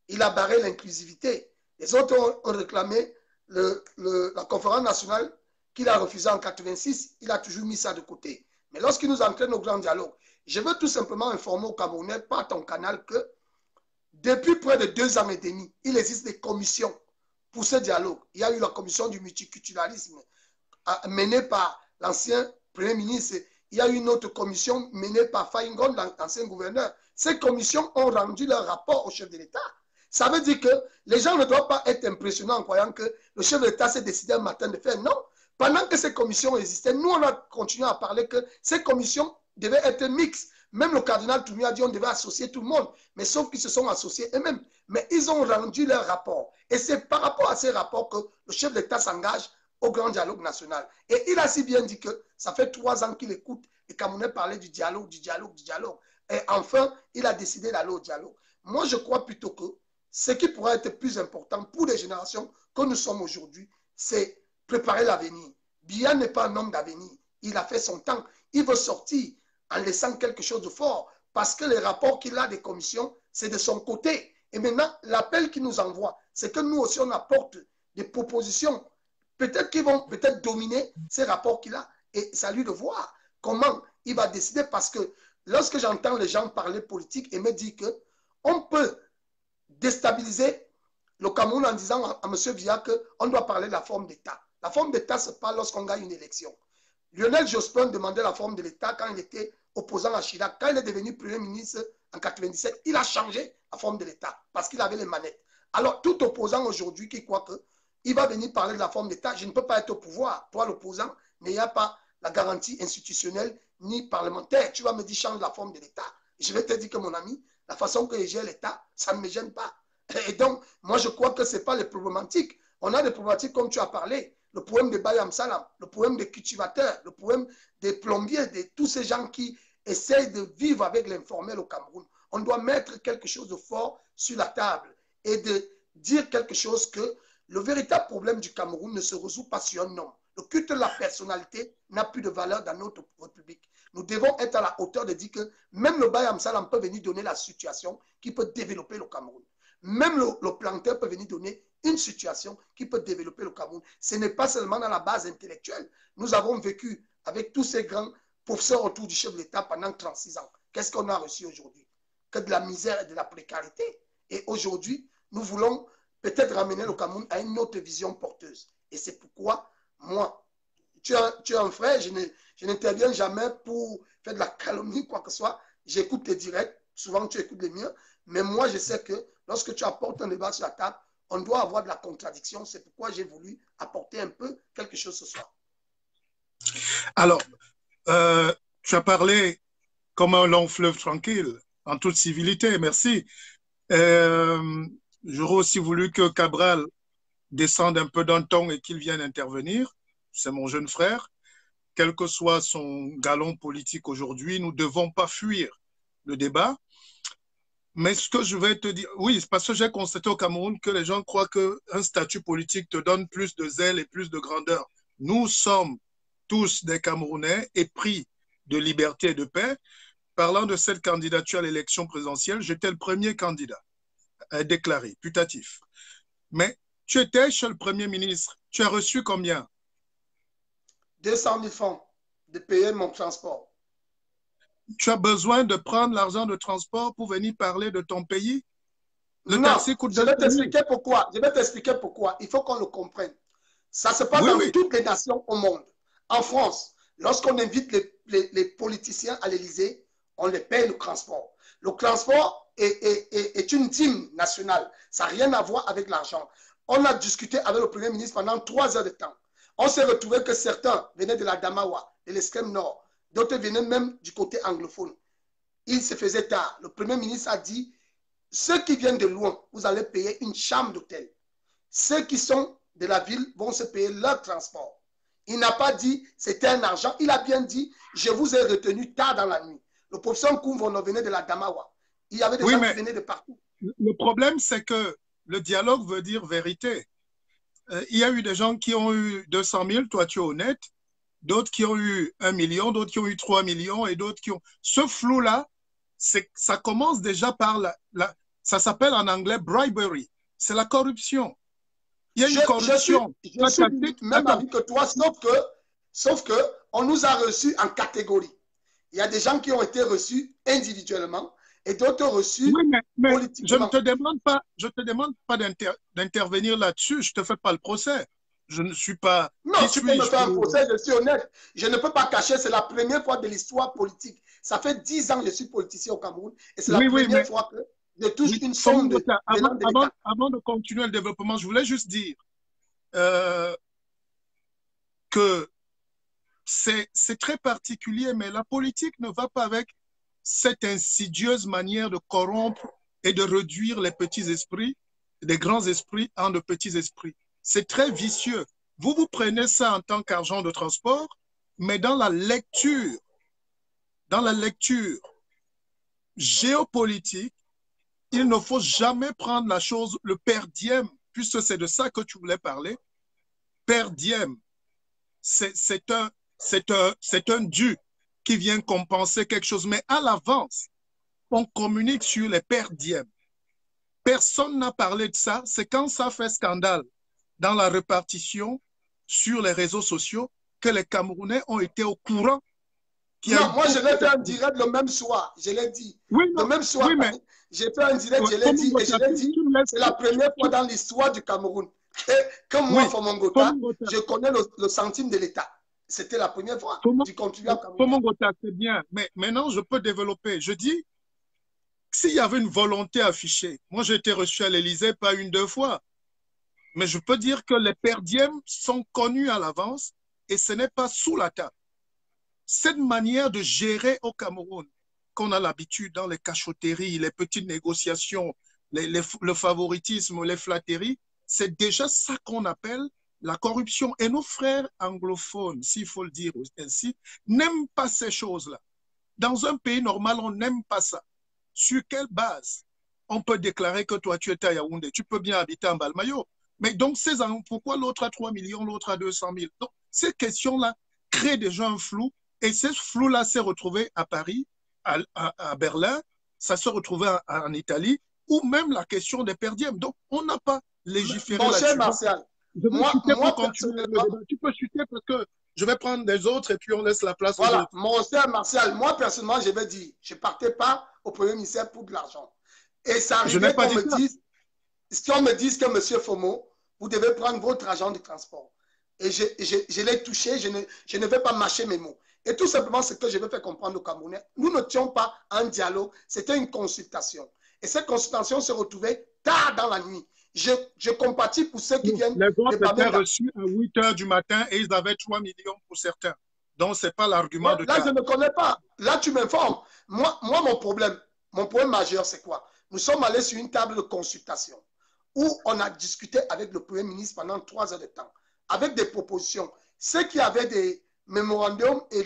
Il a barré l'inclusivité. Les autres ont réclamé la conférence nationale qu'il a refusée en 86. Il a toujours mis ça de côté. Mais lorsqu'il nous entraîne au grand dialogue, je veux tout simplement informer aux Camerounais par ton canal que depuis près de 2 ans et demi, il existe des commissions pour ce dialogue. Il y a eu la commission du multiculturalisme menée par l'ancien Premier ministre. Il y a eu une autre commission menée par Faïngon, l'ancien gouverneur. Ces commissions ont rendu leur rapport au chef de l'État. Ça veut dire que les gens ne doivent pas être impressionnés en croyant que le chef de l'État s'est décidé un matin de faire. Non. Pendant que ces commissions existaient, nous, on a continué à parler que ces commissions devaient être mixtes. Même le cardinal Toumi a dit qu'on devait associer tout le monde. Mais sauf qu'ils se sont associés eux-mêmes. Mais ils ont rendu leur rapport. Et c'est par rapport à ces rapports que le chef de l'État s'engage au grand dialogue national. Et il a si bien dit que ça fait 3 ans qu'il écoute les Camerounais parler du dialogue, du dialogue, du dialogue. Et enfin, il a décidé d'aller au dialogue. Moi, je crois plutôt que ce qui pourrait être plus important pour les générations que nous sommes aujourd'hui, c'est préparer l'avenir. Biya n'est pas un homme d'avenir. Il a fait son temps. Il veut sortir en laissant quelque chose de fort parce que les rapports qu'il a des commissions, c'est de son côté. Et maintenant, l'appel qu'il nous envoie, c'est que nous aussi, on apporte des propositions. Peut-être qu'ils vont peut-être dominer ces rapports qu'il a. Et c'est à lui de voir comment il va décider parce que lorsque j'entends les gens parler politique et me dire qu'on peut déstabiliser le Cameroun en disant à M. Biya qu'on doit parler de la forme d'État. La forme d'État se parle lorsqu'on gagne une élection. Lionel Jospin demandait la forme de l'État quand il était opposant à Chirac. Quand il est devenu Premier ministre en 1997, il a changé la forme de l'État parce qu'il avait les manettes. Alors, tout opposant aujourd'hui qui croit qu'il va venir parler de la forme d'État, je ne peux pas être au pouvoir. Toi, l'opposant, mais il n'y a pas la garantie institutionnelle ni parlementaire. Tu vas me dire change la forme de l'État. Je vais te dire que mon ami, la façon que je gère l'État, ça ne me gêne pas. Et donc, moi, je crois que ce n'est pas les problématiques. On a des problématiques comme tu as parlé. Le problème des Bayam Salam, le problème des cultivateurs, le problème des plombiers, de tous ces gens qui essayent de vivre avec l'informel au Cameroun. On doit mettre quelque chose de fort sur la table et de dire quelque chose que le véritable problème du Cameroun ne se résout pas sur un homme. Le culte de la personnalité n'a plus de valeur dans notre République. Nous devons être à la hauteur de dire que même le Bayam Salam peut venir donner la situation qui peut développer le Cameroun. Même le planteur peut venir donner une situation qui peut développer le Cameroun. Ce n'est pas seulement dans la base intellectuelle. Nous avons vécu avec tous ces grands professeurs autour du chef de l'État pendant 36 ans. Qu'est-ce qu'on a reçu aujourd'hui? Que de la misère et de la précarité. Et aujourd'hui, nous voulons peut-être ramener le Cameroun à une autre vision porteuse. Et c'est pourquoi, moi, tu es un frère, je n'interviens jamais pour faire de la calomnie, quoi que ce soit. J'écoute tes directs, souvent tu écoutes les miens, mais moi, je sais que lorsque tu apportes un débat sur la table, on doit avoir de la contradiction. C'est pourquoi j'ai voulu apporter un peu quelque chose ce soir. Alors, tu as parlé comme un long fleuve tranquille, en toute civilité, merci. J'aurais aussi voulu que Cabral descende un peu d'un ton et qu'il vienne intervenir. C'est mon jeune frère. Quel que soit son galon politique aujourd'hui, nous ne devons pas fuir le débat. Mais ce que je vais te dire, oui, c'est parce que j'ai constaté au Cameroun que les gens croient qu'un statut politique te donne plus de zèle et plus de grandeur. Nous sommes tous des Camerounais épris de liberté et de paix. Parlant de cette candidature à l'élection présidentielle, j'étais le premier candidat déclaré, putatif. Mais tu étais chez le Premier ministre. Tu as reçu combien? 200 000 francs de payer mon transport. Tu as besoin de prendre l'argent de transport pour venir parler de ton pays? Le taxi coûte 200 000. Je vais t'expliquer pourquoi. Je vais t'expliquer pourquoi. Il faut qu'on le comprenne. Ça se passe dans toutes les nations au monde. En France, lorsqu'on invite les politiciens à l'Élysée, on les paye le transport. Le transport est une dîme nationale. Ça n'a rien à voir avec l'argent. On a discuté avec le Premier ministre pendant 3 heures de temps. On s'est retrouvé que certains venaient de la Damawa, de l'extrême nord. D'autres venaient même du côté anglophone. Il se faisait tard. Le Premier ministre a dit, ceux qui viennent de loin, vous allez payer une chambre d'hôtel. Ceux qui sont de la ville vont se payer leur transport. Il n'a pas dit, c'était un argent. Il a bien dit, je vous ai retenu tard dans la nuit. Le professeur Koumvono venait de la Damawa. Il y avait des gens qui venaient de partout. Le problème, c'est que le dialogue veut dire vérité. Il y a eu des gens qui ont eu 200 000, toi tu es honnête, d'autres qui ont eu 1 million, d'autres qui ont eu 3 millions et d'autres qui ont... Ce flou-là, ça commence déjà par ça s'appelle en anglais bribery. C'est la corruption. Il y a une corruption. Je suis du même avis que toi, sauf que on nous a reçus en catégorie. Il y a des gens qui ont été reçus individuellement et d'autres reçus politiquement. Je ne te demande pas d'intervenir là-dessus. Je ne te fais pas le procès. Je ne suis pas... Non, tu peux me faire un procès, je suis honnête. Je ne peux pas cacher, c'est la première fois de l'histoire politique. Ça fait 10 ans que je suis politicien au Cameroun et c'est la première fois que je touche une somme de... Avant de continuer le développement, je voulais juste dire que c'est très particulier, mais la politique ne va pas avec cette insidieuse manière de corrompre et de réduire les petits esprits, les grands esprits en de petits esprits. C'est très vicieux. Vous prenez ça en tant qu'argent de transport, mais dans la lecture géopolitique, il ne faut jamais prendre la chose, le per diem, puisque c'est de ça que tu voulais parler. Per diem, c'est un dû qui vient compenser quelque chose, mais à l'avance, on communique sur les per diem. Personne n'a parlé de ça, c'est quand ça fait scandale dans la répartition sur les réseaux sociaux que les Camerounais ont été au courant. Non, moi je l'ai fait un direct le même soir, je l'ai dit. Oui, le même soir, j'ai fait un direct, je l'ai dit, et je l'ai dit, c'est la première fois dans l'histoire du Cameroun. Comme moi, Fomongota, je connais le centime de l'État. C'était la première fois du contribuable camerounais. Fomongota, c'est bien, mais maintenant je peux développer. Je dis, s'il y avait une volonté affichée, moi j'ai été reçu à l'Élysée pas 1, 2 fois, mais je peux dire que les per diem sont connus à l'avance et ce n'est pas sous la table. Cette manière de gérer au Cameroun, qu'on a l'habitude dans les cachotteries, les petites négociations, le favoritisme, les flatteries, c'est déjà ça qu'on appelle la corruption. Et nos frères anglophones, s'il faut le dire ainsi, n'aiment pas ces choses-là. Dans un pays normal, on n'aime pas ça. Sur quelle base on peut déclarer que toi, tu es à Yaoundé? Tu peux bien habiter en Balmayo. Mais donc, pourquoi l'autre a 3 millions, l'autre a 200 000? Donc, ces questions-là créent déjà un flou Et ce flou-là s'est retrouvé à Paris, à Berlin, ça s'est retrouvé en Italie, ou même la question des per diem. Donc, on n'a pas légiféré Mon cher là-dessus. Martial, Je vais chuter pour continuer le personnellement, débat. Tu peux chuter parce que je vais prendre des autres et puis on laisse la place aux voilà, autres. mon cher Martial, moi personnellement, je vais dire, je ne partais pas au Premier ministère pour de l'argent. Et ça arrivait qu'on me dise que Monsieur Fomo, vous devez prendre votre argent de transport. Et je l'ai touché, je ne vais pas mâcher mes mots. Et tout simplement, ce que je veux faire comprendre aux Camerounais, nous n'étions pas un dialogue, c'était une consultation. Et cette consultation se retrouvait tard dans la nuit. Je compatis pour ceux qui viennent. Les autres étaient reçus à 8 h du matin et ils avaient 3 millions pour certains. Donc, ce n'est pas l'argument de là, tard. je ne connais pas. Là, tu m'informes. Moi, mon problème majeur, c'est quoi? Nous sommes allés sur une table de consultation où on a discuté avec le Premier ministre pendant 3 heures de temps, avec des propositions. Ceux qui avaient des mémorandums et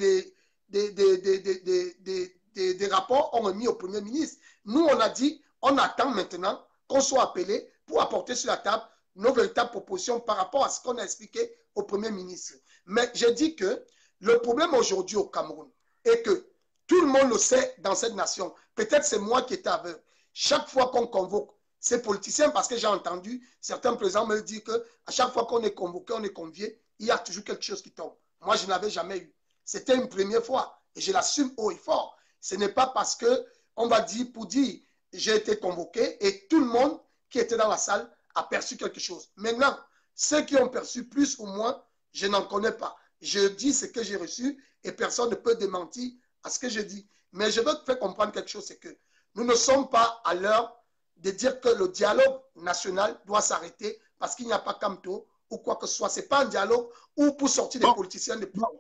des rapports ont remis au Premier ministre. Nous, on a dit, on attend maintenant qu'on soit appelé pour apporter sur la table nos véritables propositions par rapport à ce qu'on a expliqué au Premier ministre. Mais je dis que le problème aujourd'hui au Cameroun est que tout le monde le sait dans cette nation. Peut-être c'est moi qui étais aveugle. Chaque fois qu'on convoque ces politiciens, parce que j'ai entendu certains présidents me dire qu'à chaque fois qu'on est convoqué, on est convié, il y a toujours quelque chose qui tombe. Moi, je n'avais jamais eu. C'était une première fois et je l'assume haut et fort. Ce n'est pas parce qu'on va dire pour dire j'ai été convoqué et tout le monde qui était dans la salle a perçu quelque chose. Maintenant, ceux qui ont perçu plus ou moins, je n'en connais pas. Je dis ce que j'ai reçu et personne ne peut démentir à ce que je dis. Mais je veux te faire comprendre quelque chose, c'est que nous ne sommes pas à l'heure de dire que le dialogue national doit s'arrêter parce qu'il n'y a pas Camto ou quoi que ce soit. Ce n'est pas un dialogue ou pour sortir des politiciens de pouvoir.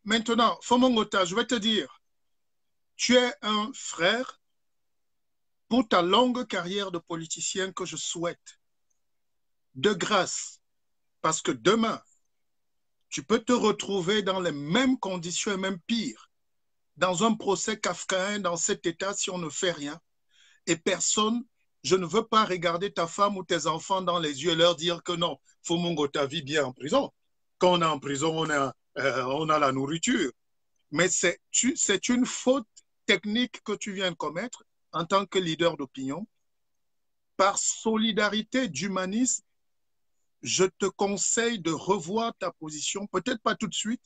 Maintenant, Fomongota, je vais te dire, tu es un frère pour ta longue carrière de politicien que je souhaite. De grâce, parce que demain, tu peux te retrouver dans les mêmes conditions et même pire, dans un procès kafkaïen dans cet état si on ne fait rien. Et personne, je ne veux pas regarder ta femme ou tes enfants dans les yeux et leur dire que non, Fomongota vit bien en prison. Quand on est en prison, on a la nourriture. Mais c'est une faute technique que tu viens de commettre en tant que leader d'opinion. Par solidarité d'humanisme, je te conseille de revoir ta position, peut-être pas tout de suite,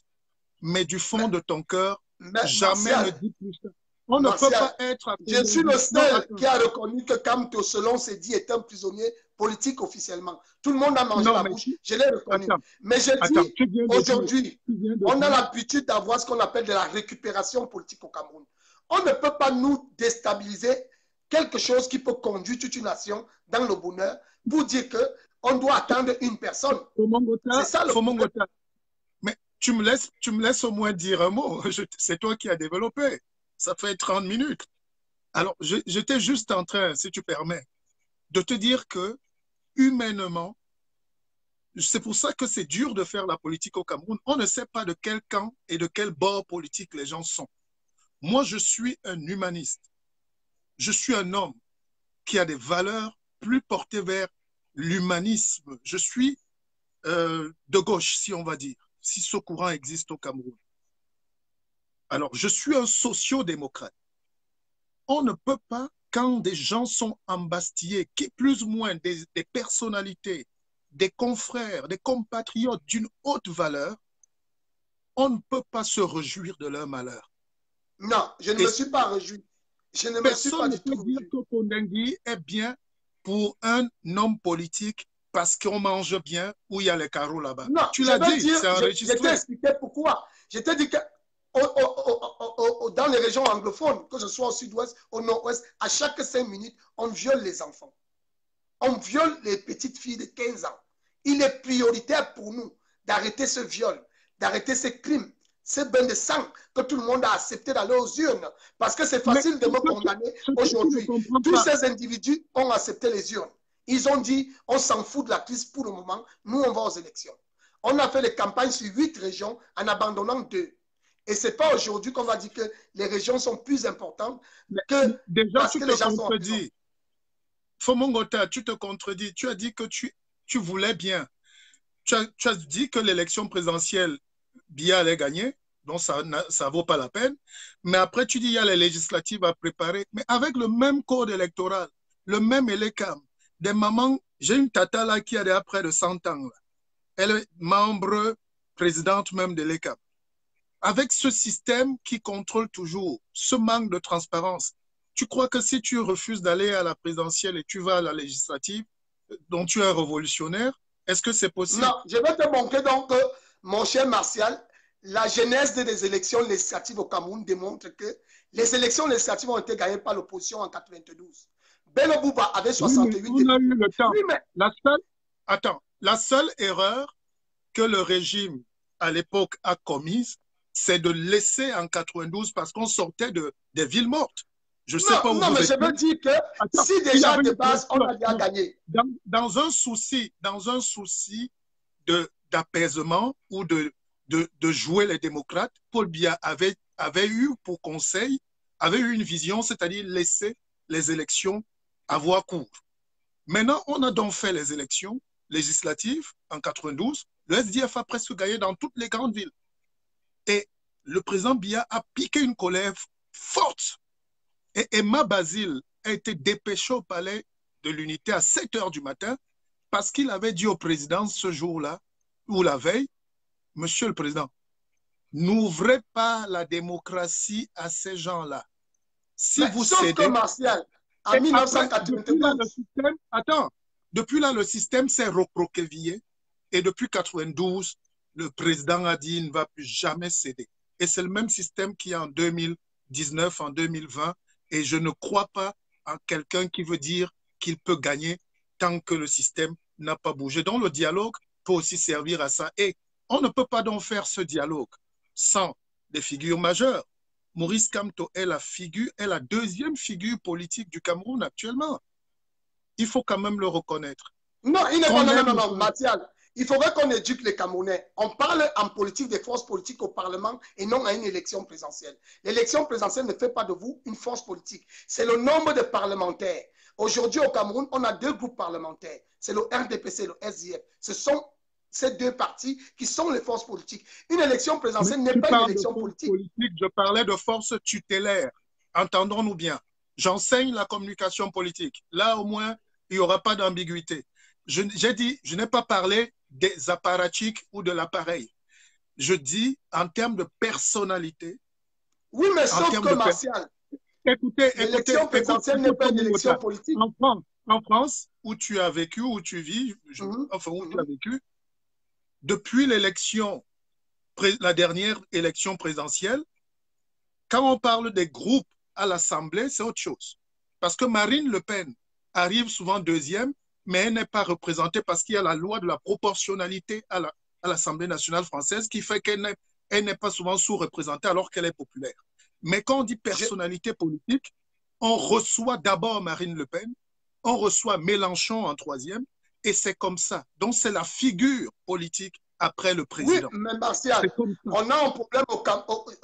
mais du fond de ton cœur, jamais ne dis plus ça. On ne peut pas être... Je suis le seul qui a reconnu que Camto, selon ses dits, est un prisonnier politique officiellement. Tout le monde a mangé la bouche, je l'ai reconnu. Mais je dis, aujourd'hui, on a l'habitude d'avoir ce qu'on appelle de la récupération politique au Cameroun. On ne peut pas nous déstabiliser quelque chose qui peut conduire toute une nation dans le bonheur pour dire qu'on doit attendre une personne. C'est ça le problème. Mais tu me laisses au moins dire un mot. C'est toi qui as développé. Ça fait 30 minutes. Alors, j'étais juste en train, si tu permets, de te dire que, humainement, c'est pour ça que c'est dur de faire la politique au Cameroun. On ne sait pas de quel camp et de quel bord politique les gens sont. Moi, je suis un humaniste. Je suis un homme qui a des valeurs plus portées vers l'humanisme. Je suis de gauche, si on va dire, si ce courant existe au Cameroun. Alors, je suis un sociodémocrate. On ne peut pas, quand des gens sont embastillés, qui plus ou moins des personnalités, des confrères, des compatriotes d'une haute valeur, on ne peut pas se réjouir de leur malheur. Non, je ne me suis pas réjoui. Je ne me suis pas du tout réjoui. Personne ne peut dire que Kondengui est bien pour un homme politique parce qu'on mange bien ou il y a les carreaux là-bas. Non, tu l'as dit, c'est enregistré. Je t'ai expliqué pourquoi. Je t'ai dit que dans les régions anglophones, que ce soit au sud-ouest, au nord-ouest, à chaque 5 minutes, on viole les enfants. On viole les petites filles de 15 ans. Il est prioritaire pour nous d'arrêter ce viol, d'arrêter ces crimes, ces bains de sang que tout le monde a accepté d'aller aux urnes. Parce que c'est facile de me condamner aujourd'hui. Tous ces individus ont accepté les urnes. Ils ont dit, on s'en fout de la crise pour le moment, nous on va aux élections. On a fait les campagnes sur 8 régions en abandonnant 2. Et ce n'est pas aujourd'hui qu'on va dire que les régions sont plus importantes que déjà, parce que les gens sont en prison. Fomongota, tu te contredis. Tu as dit que tu voulais bien. Tu as dit que l'élection présidentielle, Biya allait gagner. donc ça ne vaut pas la peine. Mais après, tu dis il y a les législatives à préparer, mais avec le même code électoral, le même ELECAM, des mamans, j'ai une tata là qui a déjà près de 100 ans. Là. Elle est membre, présidente même de l'ELECAM. Avec ce système qui contrôle toujours, ce manque de transparence, tu crois que si tu refuses d'aller à la présidentielle et tu vas à la législative, dont tu es un révolutionnaire, est-ce que c'est possible? Non, je vais te montrer donc, mon cher Martial, la genèse des élections législatives au Cameroun démontre que les élections législatives ont été gagnées par l'opposition en 92. Bello Bouba avait 68 Oui, on a eu le temps. Oui, mais... la seule erreur que le régime à l'époque a commise, c'est de laisser en 92 parce qu'on sortait des villes mortes. Je sais pas où non, mais je veux dire que si déjà de base on a bien gagné. Dans un souci d'apaisement ou de jouer les démocrates, Paul Biya avait eu pour conseil, avait eu une vision, c'est-à-dire laisser les élections avoir cours. Maintenant, on a donc fait les élections législatives en 92. Le SDF a presque gagné dans toutes les grandes villes. Et le président Biya a piqué une colère forte. Et Emma Basile a été dépêché au palais de l'unité à 7 h du matin parce qu'il avait dit au président ce jour-là, ou la veille, Monsieur le Président, n'ouvrez pas la démocratie à ces gens-là. Si vous cédez... Martial, en 1992... Depuis là, le système s'est recroquevillé et depuis 1992, le président a dit qu'il ne va plus jamais céder. Et c'est le même système qu'il y a en 2019, en 2020, et je ne crois pas en quelqu'un qui veut dire qu'il peut gagner tant que le système n'a pas bougé. Donc le dialogue peut aussi servir à ça. Et on ne peut pas donc faire ce dialogue sans des figures majeures. Maurice Kamto est la deuxième figure politique du Cameroun actuellement. Il faut quand même le reconnaître. Non, il n'est pas... Non, Martial. Il faudrait qu'on éduque les Camerounais. On parle en politique des forces politiques au Parlement et non à une élection présidentielle. L'élection présidentielle ne fait pas de vous une force politique. C'est le nombre de parlementaires. Aujourd'hui, au Cameroun, on a 2 groupes parlementaires. C'est le RDPC et le SDF. Ce sont ces 2 partis qui sont les forces politiques. Une élection présidentielle n'est pas une élection politique. Je parlais de force tutélaire. Entendons-nous bien. J'enseigne la communication politique. Là, au moins, il n'y aura pas d'ambiguïté. J'ai dit, je n'ai pas parlé des apparatchiks ou de l'appareil. Je dis en termes de personnalité. Oui, mais sauf que Martial, l'élection présidentielle n'est pas une élection politique. En France, où tu as vécu, où tu vis, enfin où tu as vécu, depuis l'élection, la dernière élection présidentielle, quand on parle des groupes à l'Assemblée, c'est autre chose. Parce que Marine Le Pen arrive souvent deuxième, mais elle n'est pas représentée parce qu'il y a la loi de la proportionnalité à l'Assemblée nationale française qui fait qu'elle n'est pas souvent sous-représentée alors qu'elle est populaire. Mais quand on dit personnalité politique, on reçoit d'abord Marine Le Pen, on reçoit Mélenchon en 3e, et c'est comme ça. Donc c'est la figure politique après le président. Oui, mais Martial, on a un problème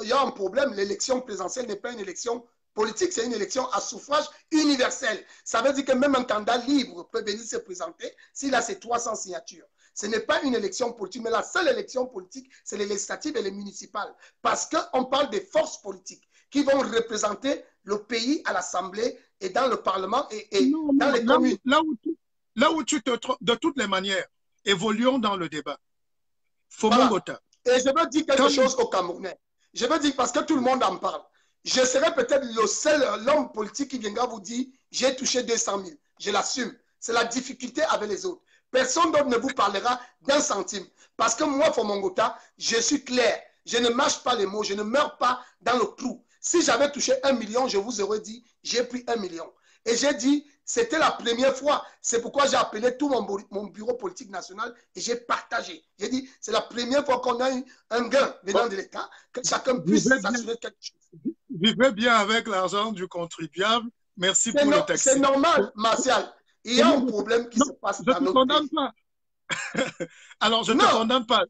il y a un problème. L'élection présidentielle n'est pas une élection politique, c'est une élection à suffrage universel. Ça veut dire que même un candidat libre peut venir se présenter s'il a ses 300 signatures. Ce n'est pas une élection politique, mais la seule élection politique, c'est les législatives et les municipales. Parce qu'on parle des forces politiques qui vont représenter le pays à l'Assemblée et dans le Parlement et dans les communes. Là où tu te trompes, de toutes les manières, évoluons dans le débat. Voilà. Et je veux dire quelque chose aux Camerounais. Je veux dire, parce que tout le monde en parle. Je serai peut-être l'homme politique qui viendra vous dire j'ai touché 200 000. Je l'assume. C'est la difficulté avec les autres. Personne d'autre ne vous parlera d'un centime. Parce que moi, Fomongota, je suis clair. Je ne mâche pas les mots. Je ne meurs pas dans le clou. Si j'avais touché 1 million, je vous aurais dit j'ai pris 1 million. Et j'ai dit c'était la première fois. C'est pourquoi j'ai appelé tout mon bureau politique national et j'ai partagé. J'ai dit c'est la première fois qu'on a eu un gain venant de l'État, que chacun puisse s'assurer quelque chose. Vivez bien avec l'argent du contribuable. Merci pour le texte. C'est normal, Martial. Il y a un problème qui se passe dans notre pays. Pas. Alors, je ne te condamne pas.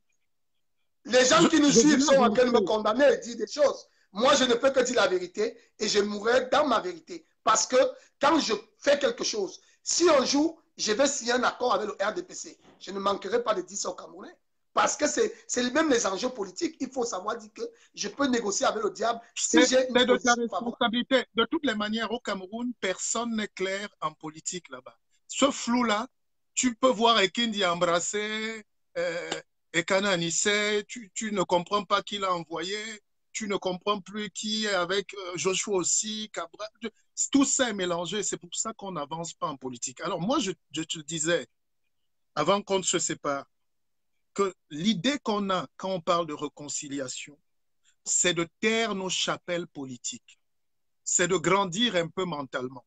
Les gens qui nous suivent sont en train de me condamner et dire des choses. Moi, je ne peux que dire la vérité et je mourrai dans ma vérité. Parce que quand je fais quelque chose, si un jour, je vais signer un accord avec le RDPC, je ne manquerai pas de dire ça aux Camerounais. Parce que c'est même les enjeux politiques. Il faut savoir dire que je peux négocier avec le diable si j'ai une C'est de ta position favorable. responsabilité. De toutes les manières, au Cameroun, personne n'est clair en politique là-bas. Ce flou-là, tu peux voir Ekindi embrasser, Ekana Anissé, tu ne comprends pas qui l'a envoyé, tu ne comprends plus qui est avec Joshua aussi, Cabral. Tout ça est mélangé, c'est pour ça qu'on n'avance pas en politique. Alors moi, je te disais, avant qu'on ne se sépare, que l'idée qu'on a quand on parle de réconciliation, c'est de taire nos chapelles politiques, c'est de grandir un peu mentalement.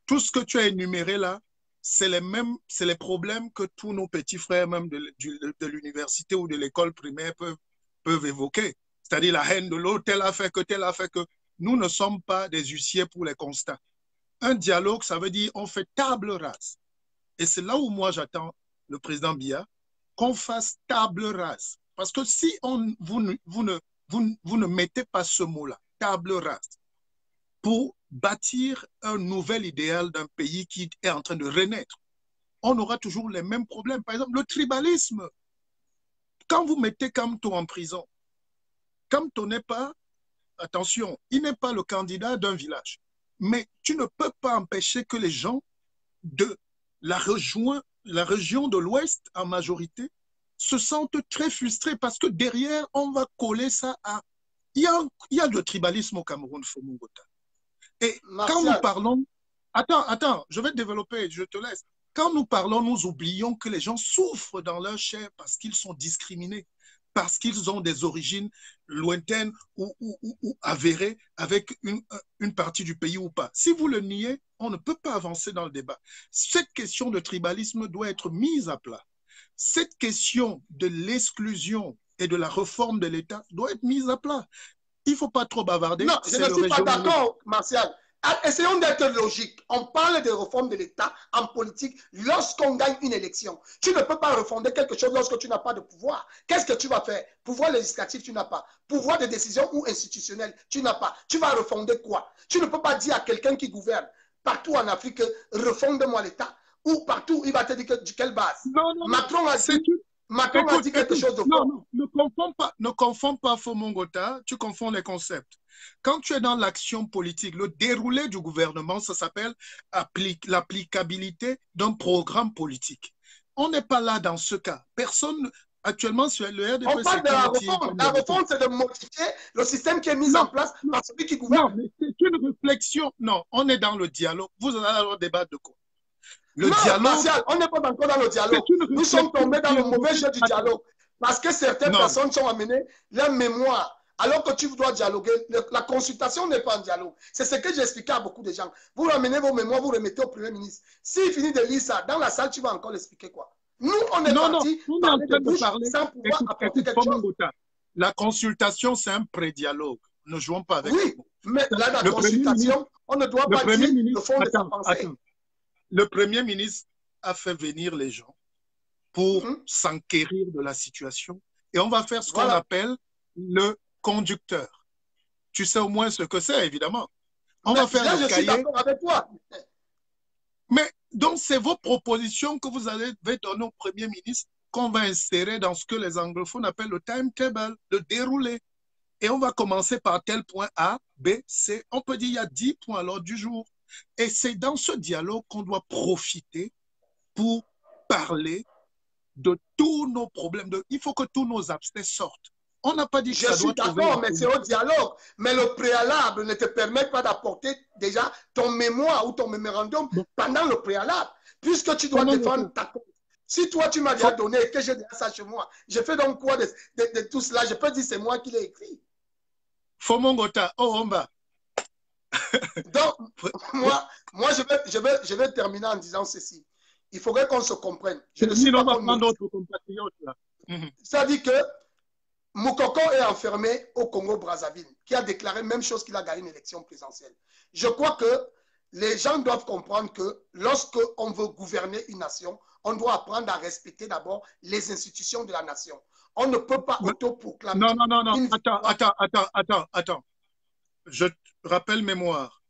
Tout ce que tu as énuméré là, c'est les problèmes que tous nos petits frères, même de l'université ou de l'école primaire, peuvent évoquer. C'est-à-dire la haine de l'autre, tel a fait que, tel a fait que. Nous ne sommes pas des huissiers pour les constats. Un dialogue, ça veut dire on fait table rase. Et c'est là où moi j'attends le président Biya, qu'on fasse table rase. Parce que si vous ne mettez pas ce mot-là, table rase, pour bâtir un nouvel idéal d'un pays qui est en train de renaître, on aura toujours les mêmes problèmes. Par exemple, le tribalisme. Quand vous mettez Kamto en prison, Kamto n'est pas, attention, il n'est pas le candidat d'un village. Mais tu ne peux pas empêcher que les gens de la région de l'Ouest, en majorité, se sentent très frustrés parce que derrière, on va coller ça à... Il y a le tribalisme au Cameroun, Fomongota. Et quand nous parlons... Attends, je vais développer, je te laisse. Quand nous parlons, nous oublions que les gens souffrent dans leur chair parce qu'ils sont discriminés, parce qu'ils ont des origines lointaines ou avérées avec une partie du pays ou pas. Si vous le niez, on ne peut pas avancer dans le débat. Cette question de tribalisme doit être mise à plat. Cette question de l'exclusion et de la réforme de l'État doit être mise à plat. Il ne faut pas trop bavarder. Non, je ne suis pas d'accord, Martial. Essayons d'être logiques. On parle de réforme de l'État en politique lorsqu'on gagne une élection. Tu ne peux pas refonder quelque chose lorsque tu n'as pas de pouvoir. Qu'est-ce que tu vas faire? Pouvoir législatif, tu n'as pas. Pouvoir de décision ou institutionnel, tu n'as pas. Tu vas refonder quoi? Tu ne peux pas dire à quelqu'un qui gouverne partout en Afrique, refonde-moi l'État. Ou partout, il va te dire que, de quelle base? Non, Macron a dit... Macron a dit quelque chose de fort. Non, ne confonds pas Fomongota, tu confonds les concepts. Quand tu es dans l'action politique, le déroulé du gouvernement, ça s'appelle l'applicabilité d'un programme politique. On n'est pas là dans ce cas. Personne, actuellement, sur le RDP... On parle de la réforme. La réforme, c'est de modifier le système qui est mis en place par celui qui gouverne. Non, mais c'est une réflexion. Non, on est dans le dialogue. Vous allez alors débattre de quoi? Non, Martial, on n'est pas encore dans le dialogue. Nous sommes tombés dans le mauvais jeu du dialogue. Parce que certaines personnes sont amenées leur mémoire. Alors que tu dois dialoguer, la consultation n'est pas un dialogue. C'est ce que j'expliquais à beaucoup de gens. Vous ramenez vos mémoires, vous remettez au Premier ministre. S'il finit de lire ça, dans la salle, tu vas encore l'expliquer quoi? Nous, on est parti parler de bouche sans pouvoir apporter quelque chose. La consultation, c'est un pré-dialogue. Ne jouons pas avec. Oui, mais là, la consultation, on ne doit pas dire le fond de sa pensée. Le Premier ministre a fait venir les gens pour s'enquérir de la situation et on va faire ce qu'on appelle le conducteur. Tu sais au moins ce que c'est, évidemment. On va faire le cahier. Je suis d'accord avec toi. Mais donc, c'est vos propositions que vous allez donner au Premier ministre qu'on va insérer dans ce que les anglophones appellent le timetable, le déroulé. Et on va commencer par tel point A, B, C. On peut dire qu'il y a 10 points à l'ordre du jour. Et c'est dans ce dialogue qu'on doit profiter pour parler de tous nos problèmes. Il faut que tous nos abcès sortent. On n'a pas dit que ça doit trouver... Je suis d'accord, mais c'est au dialogue. Mais le préalable ne te permet pas d'apporter déjà ton mémoire ou ton mémorandum pendant le préalable, puisque tu dois défendre ta cause. Si toi, tu m'as déjà donné et que j'ai déjà ça chez moi, je fais donc quoi de tout cela? Je peux dire c'est moi qui l'ai écrit. Fomongota, Omba. Donc, moi je vais terminer en disant ceci. Il faudrait qu'on se comprenne. Je ne suis pas d'autres compatriotes là. C'est-à-dire que Moukoko est enfermé au Congo-Brazzaville, qui a déclaré même chose qu'il a gagné une élection présidentielle. Je crois que les gens doivent comprendre que lorsqu'on veut gouverner une nation, on doit apprendre à respecter d'abord les institutions de la nation. On ne peut pas autoproclamer. Non. Attends. Je rappelle mémoire.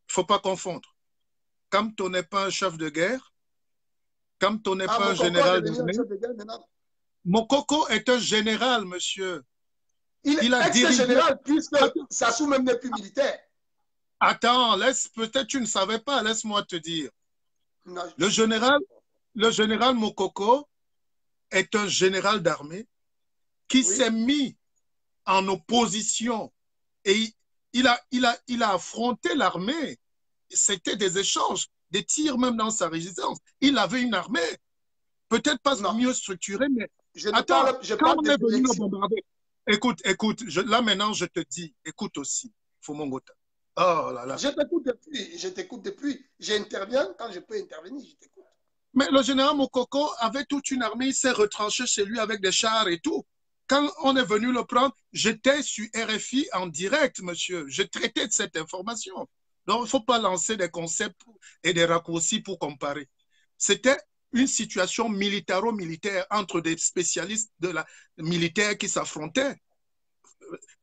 Il ne faut pas confondre. Kamto n'est pas un chef de guerre. Kamto n'est pas un général de guerre. Mokoko est un général, monsieur. Il a est ex-général, puisque Sassou même n'est plus militaire. Attends, peut-être tu ne savais pas, laisse-moi te dire. Non, le général Mokoko est un général d'armée qui s'est mis en opposition et il a affronté l'armée. C'était des échanges, des tirs même dans sa résidence. Il avait une armée, peut-être pas mieux structurée, mais attends, quand on est venu le bombarder, écoute, là maintenant je te dis, écoute aussi, Fumongota. Oh là là. Je t'écoute depuis. J'interviens quand je peux intervenir, je t'écoute. Mais le général Mokoko avait toute une armée, il s'est retranché chez lui avec des chars et tout. Quand on est venu le prendre, j'étais sur RFI en direct, monsieur. Je traitais de cette information. Donc, il ne faut pas lancer des concepts et des raccourcis pour comparer. C'était une situation militaro-militaire entre des spécialistes de la militaire qui s'affrontaient.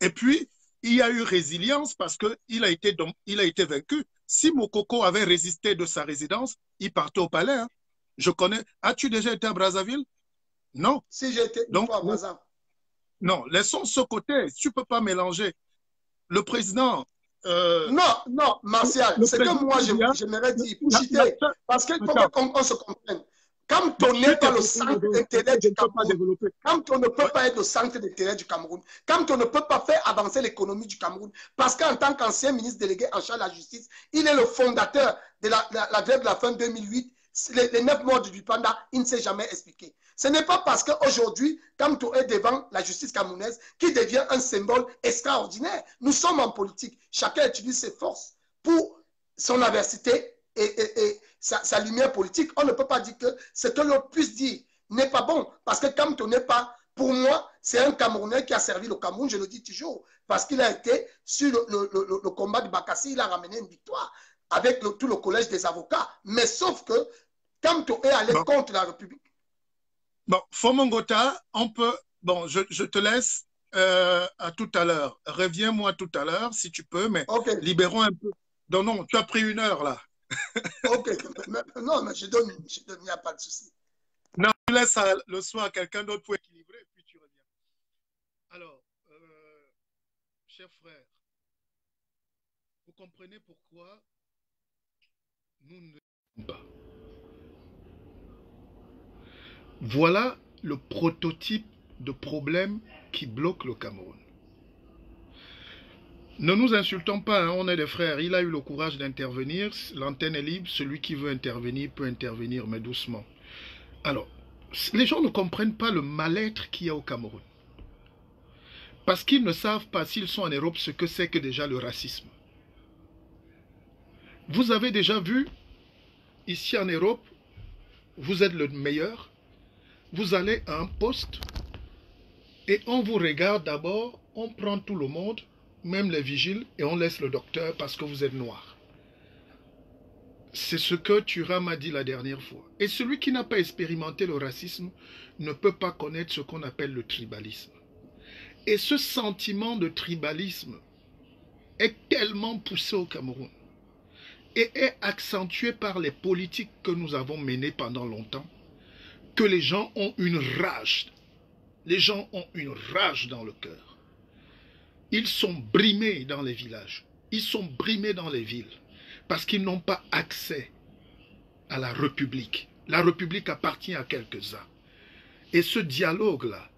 Et puis, il y a eu résilience parce qu'il a été vaincu. Si Mokoko avait résisté de sa résidence, il partait au palais. Hein. Je connais. As-tu déjà été à Brazzaville? Non. Si j'ai été une fois à Brazzaville. Non, laissons ce côté. Tu ne peux pas mélanger. Le président. Non, Martial, c'est que moi, j'aimerais dire, pour citer, parce qu'il faut qu'on se comprenne. Quand on n'est pas le centre d'intérêt du Cameroun, quand on ne peut pas être le centre d'intérêt du Cameroun, quand on ne peut pas faire avancer l'économie du Cameroun, parce qu'en tant qu'ancien ministre délégué en charge de la justice, il est le fondateur de la grève de la fin 2008, les 9 morts du Panda, il ne s'est jamais expliqué. Ce n'est pas parce qu'aujourd'hui, Kamto est devant la justice camerounaise qui devient un symbole extraordinaire. Nous sommes en politique. Chacun utilise ses forces pour son adversité et sa lumière politique. On ne peut pas dire que ce que l'on puisse dire n'est pas bon. Parce que Kamto n'est pas, pour moi, c'est un Camerounais qui a servi le Cameroun, je le dis toujours. Parce qu'il a été sur le combat de Bakassi, il a ramené une victoire avec tout le collège des avocats. Mais sauf que Kamto est allé contre la République. Bon, Fumongota, on peut... Bon, je te laisse à tout à l'heure. Reviens-moi tout à l'heure, si tu peux, mais libérons un peu. Non, tu as pris 1 heure, là. Ok, non, mais je donne, il n'y a pas de souci. Non, tu laisses le soir à quelqu'un d'autre pour équilibrer, et puis tu reviens. Alors, chers frères, vous comprenez pourquoi nous ne... pas. Voilà le prototype de problème qui bloque le Cameroun. Ne nous insultons pas, hein, on est des frères. Il a eu le courage d'intervenir. L'antenne est libre. Celui qui veut intervenir peut intervenir, mais doucement. Alors, les gens ne comprennent pas le mal-être qu'il y a au Cameroun. Parce qu'ils ne savent pas, s'ils sont en Europe, ce que c'est que déjà le racisme. Vous avez déjà vu, ici en Europe, vous êtes le meilleur. Vous allez à un poste et on vous regarde d'abord, on prend tout le monde, même les vigiles, et on laisse le docteur parce que vous êtes noir. C'est ce que Thuram a dit la dernière fois. Et celui qui n'a pas expérimenté le racisme ne peut pas connaître ce qu'on appelle le tribalisme. Et ce sentiment de tribalisme est tellement poussé au Cameroun et est accentué par les politiques que nous avons menées pendant longtemps, que les gens ont une rage. Les gens ont une rage dans le cœur. Ils sont brimés dans les villages. Ils sont brimés dans les villes. Parce qu'ils n'ont pas accès à la République. La République appartient à quelques-uns. Et ce dialogue-là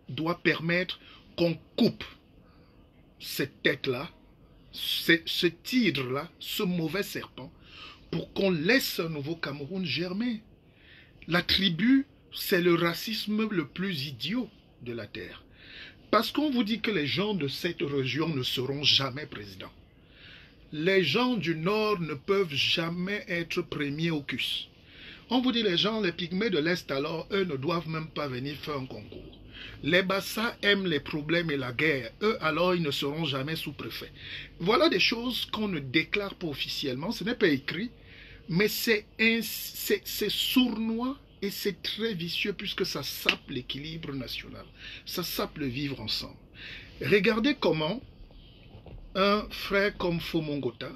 doit permettre qu'on coupe cette tête-là, ce tigre-là, ce mauvais serpent, pour qu'on laisse un nouveau Cameroun germer. La tribu, c'est le racisme le plus idiot de la terre. Parce qu'on vous dit que les gens de cette région ne seront jamais présidents. Les gens du Nord ne peuvent jamais être premiers au CUS. On vous dit les gens, les pygmées de l'Est, alors, eux ne doivent même pas venir faire un concours. Les Bassa aiment les problèmes et la guerre. Eux, alors, ils ne seront jamais sous-préfets. Voilà des choses qu'on ne déclare pas officiellement. Ce n'est pas écrit. Mais c'est sournois et c'est très vicieux puisque ça sape l'équilibre national. Ça sape le vivre ensemble. Regardez comment un frère comme Fumongota,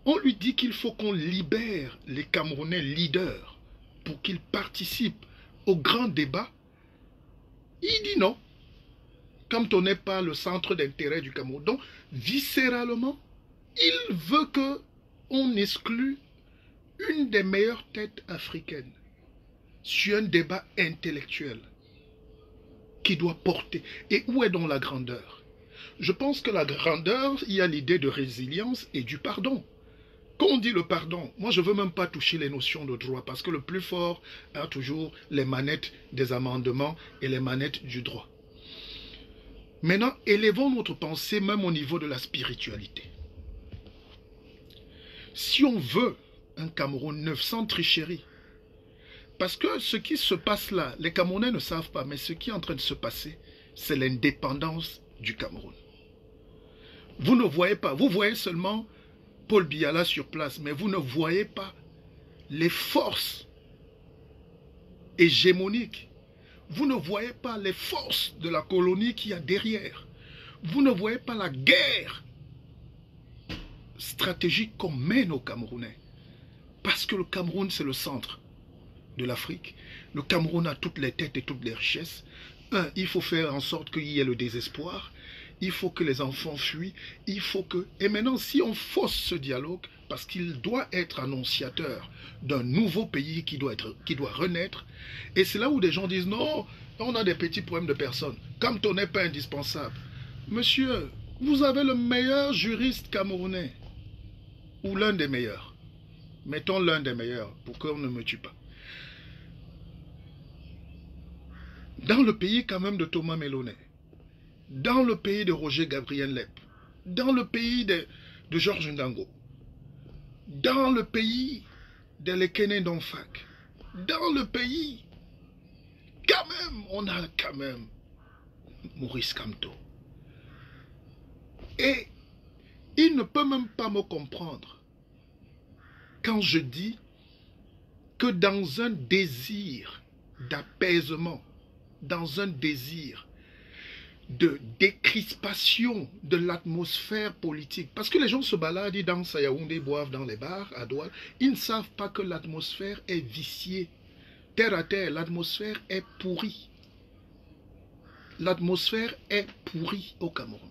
on lui dit qu'il faut qu'on libère les Camerounais leaders pour qu'ils participent au grand débat Il dit non. Canton n'est pas le centre d'intérêt du Cameroun. Donc, viscéralement, il veut qu'on exclue une des meilleures têtes africaines sur un débat intellectuel qui doit porter. Et où est donc la grandeur? Je pense que la grandeur, il y a l'idée de résilience et du pardon. Quand on dit le pardon, moi je ne veux même pas toucher les notions de droit parce que le plus fort a toujours les manettes des amendements et les manettes du droit. Maintenant, élevons notre pensée même au niveau de la spiritualité. Si on veut un Cameroun neuf sans tricherie, parce que ce qui se passe là, les Camerounais ne savent pas, mais ce qui est en train de se passer, c'est l'indépendance du Cameroun. Vous ne voyez pas, vous voyez seulement Paul Biya là sur place, mais vous ne voyez pas les forces hégémoniques. Vous ne voyez pas les forces de la colonie qu'il y a derrière. Vous ne voyez pas la guerre stratégique qu'on mène aux Camerounais. Parce que le Cameroun, c'est le centre de l'Afrique. Le Cameroun a toutes les têtes et toutes les richesses. Il faut faire en sorte qu'il y ait le désespoir. Il faut que les enfants fuient. Il faut que... Et maintenant, si on fausse ce dialogue, parce qu'il doit être annonciateur d'un nouveau pays qui doit renaître, et c'est là où des gens disent, non, on a des petits problèmes de personnes. Quand on n'est pas indispensable. Monsieur, vous avez le meilleur juriste camerounais. Ou l'un des meilleurs. Mettons l'un des meilleurs, pour qu'on ne me tue pas. Dans le pays quand même de Thomas Mélonet, dans le pays de Roger Gabriel Lep, dans le pays de Georges Ndango, dans le pays de Lekene Donfak, dans le pays, quand même, on a quand même Maurice Kamto. Et il ne peut même pas me comprendre quand je dis que dans un désir d'apaisement, dans un désir de décrispation de l'atmosphère politique. Parce que les gens se baladent, ils dansent à Yaoundé, boivent dans les bars, à Douala. Ils ne savent pas que l'atmosphère est viciée. Terre à terre, l'atmosphère est pourrie. L'atmosphère est pourrie au Cameroun.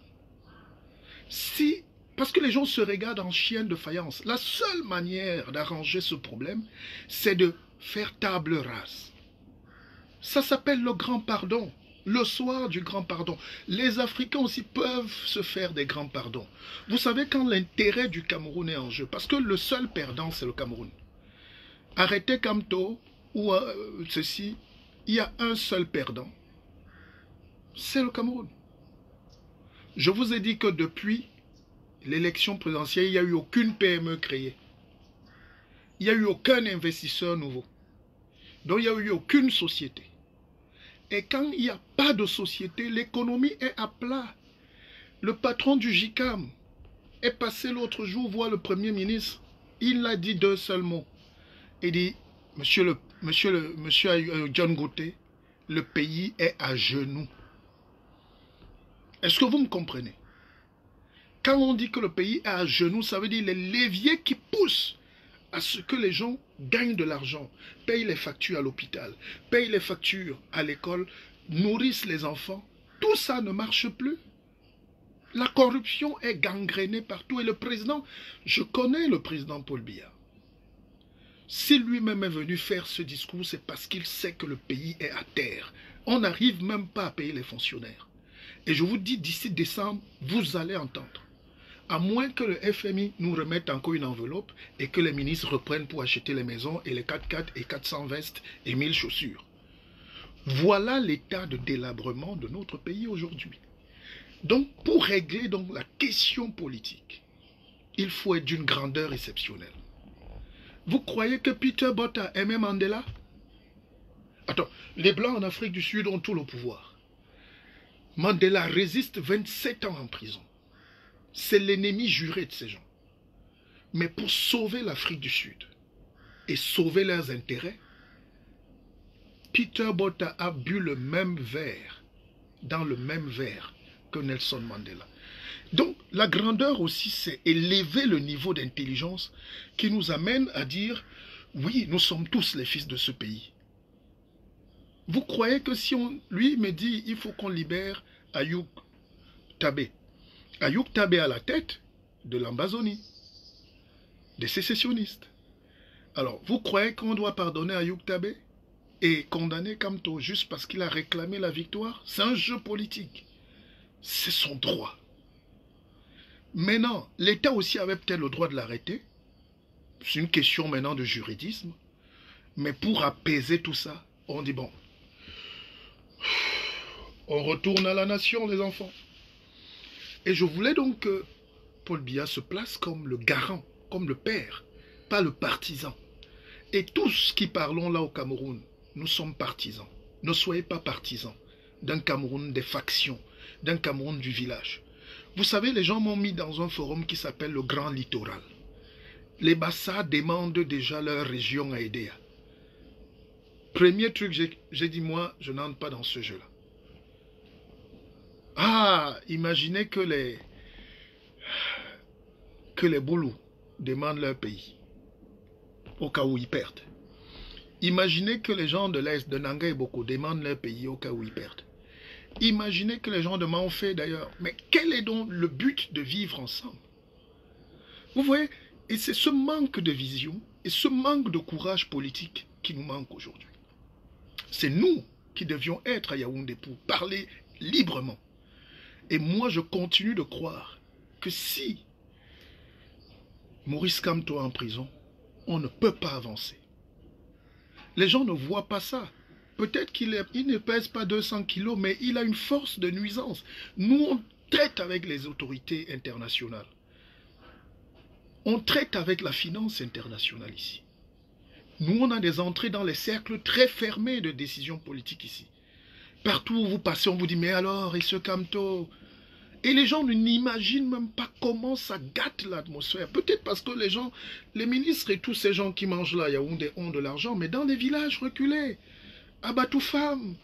Parce que les gens se regardent en chien de faïence. La seule manière d'arranger ce problème, c'est de faire table rase. Ça s'appelle le grand pardon. Le soir du grand pardon. Les Africains aussi peuvent se faire des grands pardons. Vous savez quand l'intérêt du Cameroun est en jeu, parce que le seul perdant, c'est le Cameroun. Arrêtez Kamto ou ceci, il y a un seul perdant. C'est le Cameroun. Je vous ai dit que depuis l'élection présidentielle, il n'y a eu aucune PME créée. Il n'y a eu aucun investisseur nouveau. Donc il n'y a eu aucune société. Et quand il n'y a pas de société, l'économie est à plat. Le patron du JICAM est passé l'autre jour voir le Premier ministre. Il a dit deux seuls mots. Il dit, monsieur John Gauthier, le pays est à genoux. Est-ce que vous me comprenez? Quand on dit que le pays est à genoux, ça veut dire les leviers qui poussent à ce que les gens gagnent de l'argent, payent les factures à l'hôpital, payent les factures à l'école, nourrissent les enfants. Tout ça ne marche plus. La corruption est gangrénée partout. Et le président, je connais le président Paul Biya. Si lui-même est venu faire ce discours, c'est parce qu'il sait que le pays est à terre. On n'arrive même pas à payer les fonctionnaires. Et je vous dis, d'ici décembre, vous allez entendre. À moins que le FMI nous remette encore une enveloppe et que les ministres reprennent pour acheter les maisons et les 4x4 et 400 vestes et 1000 chaussures. Voilà l'état de délabrement de notre pays aujourd'hui. Donc, pour régler donc la question politique, il faut être d'une grandeur exceptionnelle. Vous croyez que Peter Botha aimait Mandela? Attends, les Blancs en Afrique du Sud ont tout le pouvoir. Mandela résiste 27 ans en prison. C'est l'ennemi juré de ces gens. Mais pour sauver l'Afrique du Sud et sauver leurs intérêts, Peter Botha a bu le même verre, dans le même verre que Nelson Mandela. Donc, la grandeur aussi, c'est élever le niveau d'intelligence qui nous amène à dire, oui, nous sommes tous les fils de ce pays. Vous croyez que si on lui me dit il faut qu'on libère Ayoub Tabé. Ayoub Tabé à la tête de l'Ambazonie, des sécessionnistes. Alors, vous croyez qu'on doit pardonner Ayoub Tabé et condamner Kamto juste parce qu'il a réclamé la victoire? C'est un jeu politique. C'est son droit. Maintenant, l'État aussi avait peut-être le droit de l'arrêter. C'est une question maintenant de juridisme. Mais pour apaiser tout ça, on dit bon, on retourne à la nation, les enfants. Et je voulais donc que Paul Biya se place comme le garant, comme le père, pas le partisan. Et tous qui parlons là au Cameroun, nous sommes partisans. Ne soyez pas partisans d'un Cameroun des factions, d'un Cameroun du village. Vous savez, les gens m'ont mis dans un forum qui s'appelle le Grand Littoral. Les Bassa demandent déjà leur région à Edea. Premier truc, j'ai dit, moi, je n'entre pas dans ce jeu-là. Ah, imaginez que les Boulous demandent leur pays, au cas où ils perdent. Imaginez que les gens de l'Est, de Nanga et Boko, demandent leur pays au cas où ils perdent. Imaginez que les gens de Manfé d'ailleurs. Mais quel est donc le but de vivre ensemble? Vous voyez, et c'est ce manque de vision et ce manque de courage politique qui nous manque aujourd'hui. C'est nous qui devions être à Yaoundé pour parler librement. Et moi, je continue de croire que si Maurice Kamto est en prison, on ne peut pas avancer. Les gens ne voient pas ça. Peut-être qu'il ne pèse pas 200 kilos, mais il a une force de nuisance. Nous, on traite avec les autorités internationales. On traite avec la finance internationale ici. Nous, on a des entrées dans les cercles très fermés de décisions politiques ici. Partout où vous passez, on vous dit, mais alors, et ce Kamto? Et les gens n'imaginent même pas comment ça gâte l'atmosphère. Peut-être parce que les gens, les ministres et tous ces gens qui mangent là, Yaoundé ont de l'argent, mais dans les villages reculés, à Batoufam,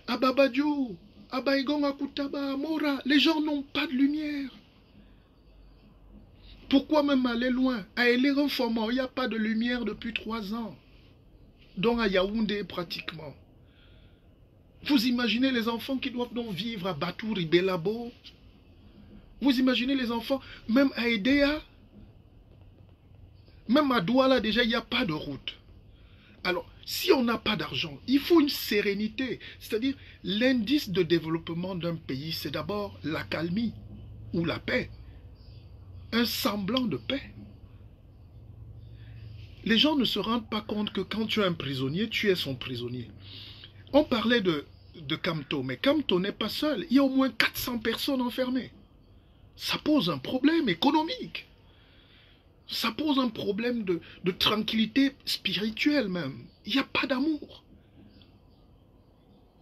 à Babadiou, à Baïgon, à Koutaba, à Mora, les gens n'ont pas de lumière. Pourquoi même aller loin? À Elérenformant, il n'y a pas de lumière depuis 3 ans. Donc à Yaoundé pratiquement. Vous imaginez les enfants qui doivent donc vivre à Batour et Belabo? Vous imaginez les enfants, même à Edea, même à Douala déjà, il n'y a pas de route. Alors, si on n'a pas d'argent, il faut une sérénité. C'est-à-dire, l'indice de développement d'un pays, c'est d'abord l'accalmie ou la paix. Un semblant de paix. Les gens ne se rendent pas compte que quand tu es un prisonnier, tu es son prisonnier. On parlait de Kamto, mais Kamto n'est pas seul. Il y a au moins 400 personnes enfermées. Ça pose un problème économique. Ça pose un problème de tranquillité spirituelle même. Il n'y a pas d'amour.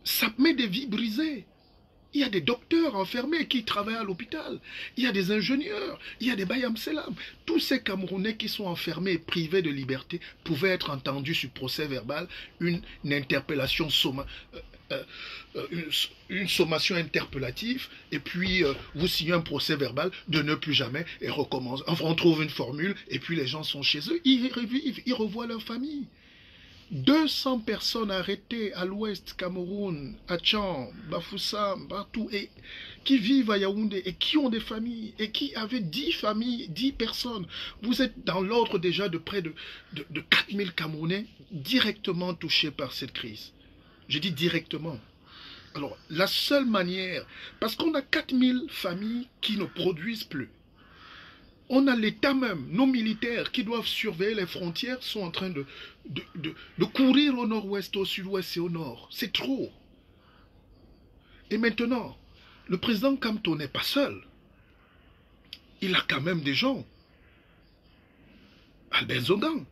Ça met des vies brisées. Il y a des docteurs enfermés qui travaillent à l'hôpital. Il y a des ingénieurs. Il y a des Bayam Selam. Tous ces Camerounais qui sont enfermés et privés de liberté pouvaient être entendus sur procès verbal, une interpellation une sommation interpellative, et puis vous signez un procès verbal de ne plus jamais et recommence. Enfin, on trouve une formule et puis les gens sont chez eux, ils revivent, ils revoient leur famille. 200 personnes arrêtées à l'ouest Cameroun, à Tcham, Bafoussam, partout, et qui vivent à Yaoundé et qui ont des familles et qui avaient 10 familles, 10 personnes. Vous êtes dans l'ordre déjà de près de 4000 Camerounais directement touchés par cette crise. Je dis directement. Alors, la seule manière, parce qu'on a 4000 familles qui ne produisent plus. On a l'État même, nos militaires qui doivent surveiller les frontières sont en train de courir au nord-ouest, au sud-ouest et au nord. C'est trop. Et maintenant, le président Kamto n'est pas seul. Il a quand même des gens. Albert Zogan,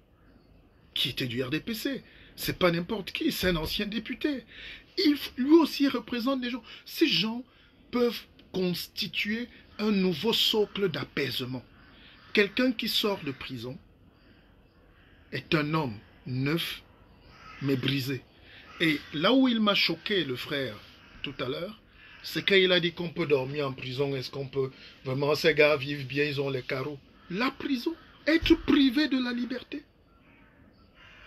qui était du RDPC. C'est pas n'importe qui, c'est un ancien député. Lui aussi représente des gens. Ces gens peuvent constituer un nouveau socle d'apaisement. Quelqu'un qui sort de prison est un homme neuf, mais brisé. Et là où il m'a choqué, le frère, tout à l'heure, c'est quand il a dit qu'on peut dormir en prison. Est-ce qu'on peut... Vraiment, ces gars vivent bien, ils ont les carreaux. La prison, être privé de la liberté.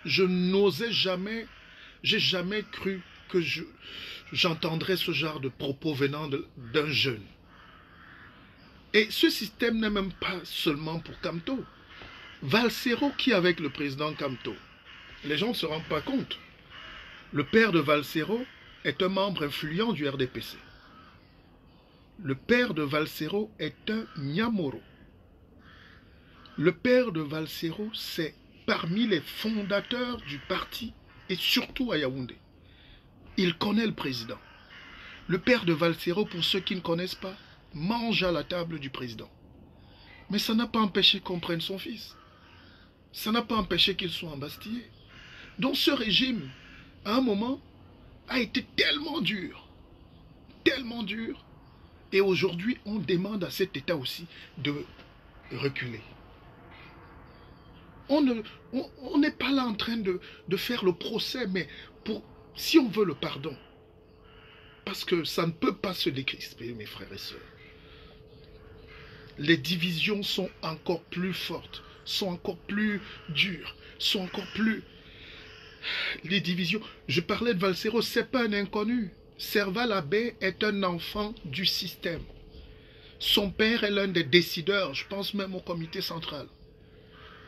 Je n'osais jamais, j'ai jamais cru que j'entendrais ce genre de propos venant d'un jeune. Et ce système n'est même pas seulement pour Kamto. Valsero qui est avec le président Kamto, les gens ne se rendent pas compte. Le père de Valsero est un membre influent du RDPC. Le père de Valsero est un Nyamoro. Le père de Valsero, c'est parmi les fondateurs du parti et surtout à Yaoundé. Il connaît le président. Le père de Valsero, pour ceux qui ne connaissent pas, mange à la table du président. Mais ça n'a pas empêché qu'on prenne son fils. Ça n'a pas empêché qu'il soit embastillé. Donc ce régime, à un moment, a été tellement dur. Et aujourd'hui, on demande à cet État aussi de reculer. On n'est pas là en train de faire le procès, mais si on veut le pardon, parce que ça ne peut pas se décrisper, mes frères et sœurs. Les divisions sont encore plus fortes, sont encore plus dures, sont encore plus... Les divisions... Je parlais de Valsero, ce n'est pas un inconnu. Serval Abbé est un enfant du système. Son père est l'un des décideurs, je pense même au comité central.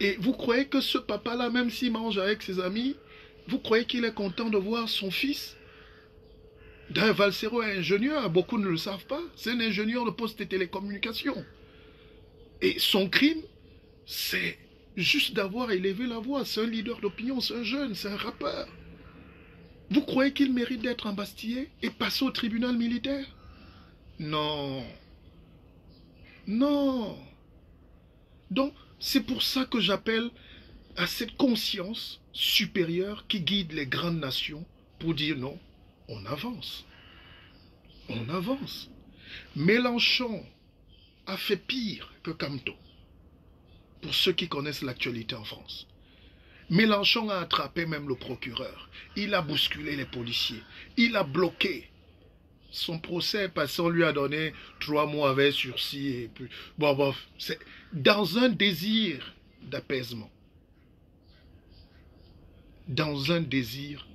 Et vous croyez que ce papa-là, même s'il mange avec ses amis, vous croyez qu'il est content de voir son fils? Valsero est ingénieur, beaucoup ne le savent pas. C'est un ingénieur de poste et télécommunications. Et son crime, c'est juste d'avoir élevé la voix. C'est un leader d'opinion, c'est un jeune, c'est un rappeur. Vous croyez qu'il mérite d'être embastillé et passer au tribunal militaire? Non. Non. Donc, c'est pour ça que j'appelle à cette conscience supérieure qui guide les grandes nations pour dire non, on avance. On avance. Mélenchon a fait pire que Kamto, pour ceux qui connaissent l'actualité en France. Mélenchon a attrapé même le procureur. Il a bousculé les policiers. Il a bloqué. Son procès passé, on lui a donné 3 mois avec sursis. Et puis, bon, c'est dans un désir d'apaisement. Dans un désir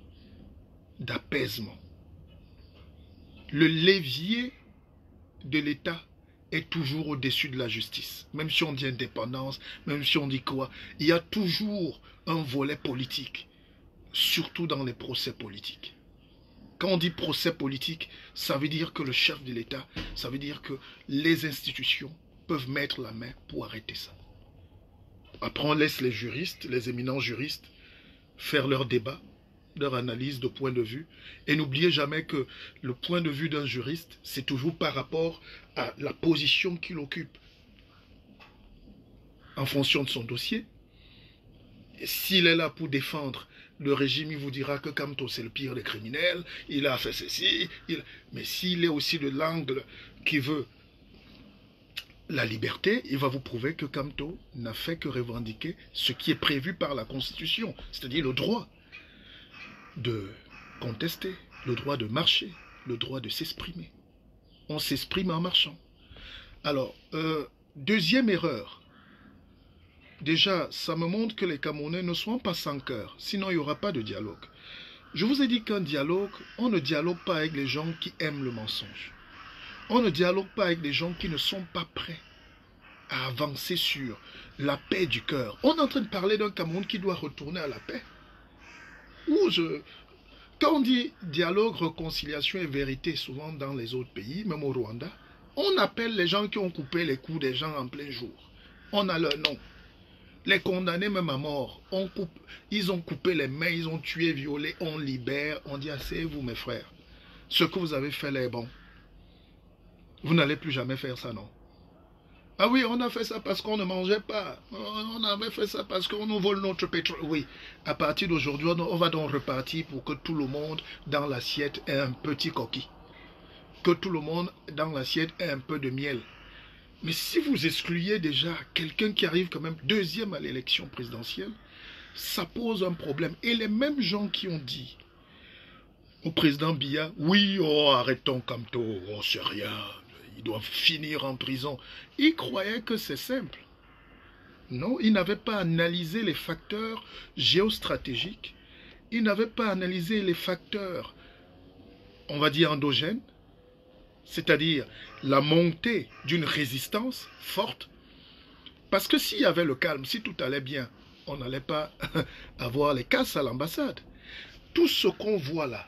d'apaisement. Le levier de l'État est toujours au-dessus de la justice. Même si on dit indépendance, même si on dit quoi, il y a toujours un volet politique, surtout dans les procès politiques. Quand on dit procès politique, ça veut dire que le chef de l'État, ça veut dire que les institutions peuvent mettre la main pour arrêter ça. Après, on laisse les juristes, les éminents juristes, faire leur débat, leur analyse de point de vue. Et n'oubliez jamais que le point de vue d'un juriste, c'est toujours par rapport à la position qu'il occupe en fonction de son dossier. S'il est là pour défendre le régime, il vous dira que Kamto c'est le pire des criminels, il a fait ceci, mais s'il est aussi de l'angle qui veut la liberté, il va vous prouver que Kamto n'a fait que revendiquer ce qui est prévu par la Constitution, c'est-à-dire le droit de contester, le droit de marcher, le droit de s'exprimer. On s'exprime en marchant. Alors, deuxième erreur. Déjà, ça me montre que les Camerounais ne sont pas sans cœur, sinon il n'y aura pas de dialogue. Je vous ai dit qu'un dialogue, on ne dialogue pas avec les gens qui aiment le mensonge. On ne dialogue pas avec les gens qui ne sont pas prêts à avancer sur la paix du cœur. On est en train de parler d'un Cameroun qui doit retourner à la paix. Quand on dit dialogue, réconciliation et vérité, souvent dans les autres pays, même au Rwanda, on appelle les gens qui ont coupé les coups des gens en plein jour. On a leur nom. Les condamnés même à mort, ils ont coupé les mains, ils ont tué, violé, on libère, on dit asseyez-vous mes frères. Ce que vous avez fait là est bon. Vous n'allez plus jamais faire ça, non? Ah oui, on a fait ça parce qu'on ne mangeait pas. On avait fait ça parce qu'on nous vole notre pétrole. Oui, à partir d'aujourd'hui, on va donc repartir pour que tout le monde dans l'assiette ait un petit coquille. Que tout le monde dans l'assiette ait un peu de miel. Mais si vous excluez déjà quelqu'un qui arrive quand même deuxième à l'élection présidentielle, ça pose un problème. Et les mêmes gens qui ont dit au président Biya, oui, oh, arrêtons Kamto, oh, c'est rien, ils doivent finir en prison. Ils croyaient que c'est simple. Non, ils n'avaient pas analysé les facteurs géostratégiques, ils n'avaient pas analysé les facteurs on va dire endogène, c'est-à-dire la montée d'une résistance forte. Parce que s'il y avait le calme, si tout allait bien, on n'allait pas avoir les casses à l'ambassade. Tout ce qu'on voit là,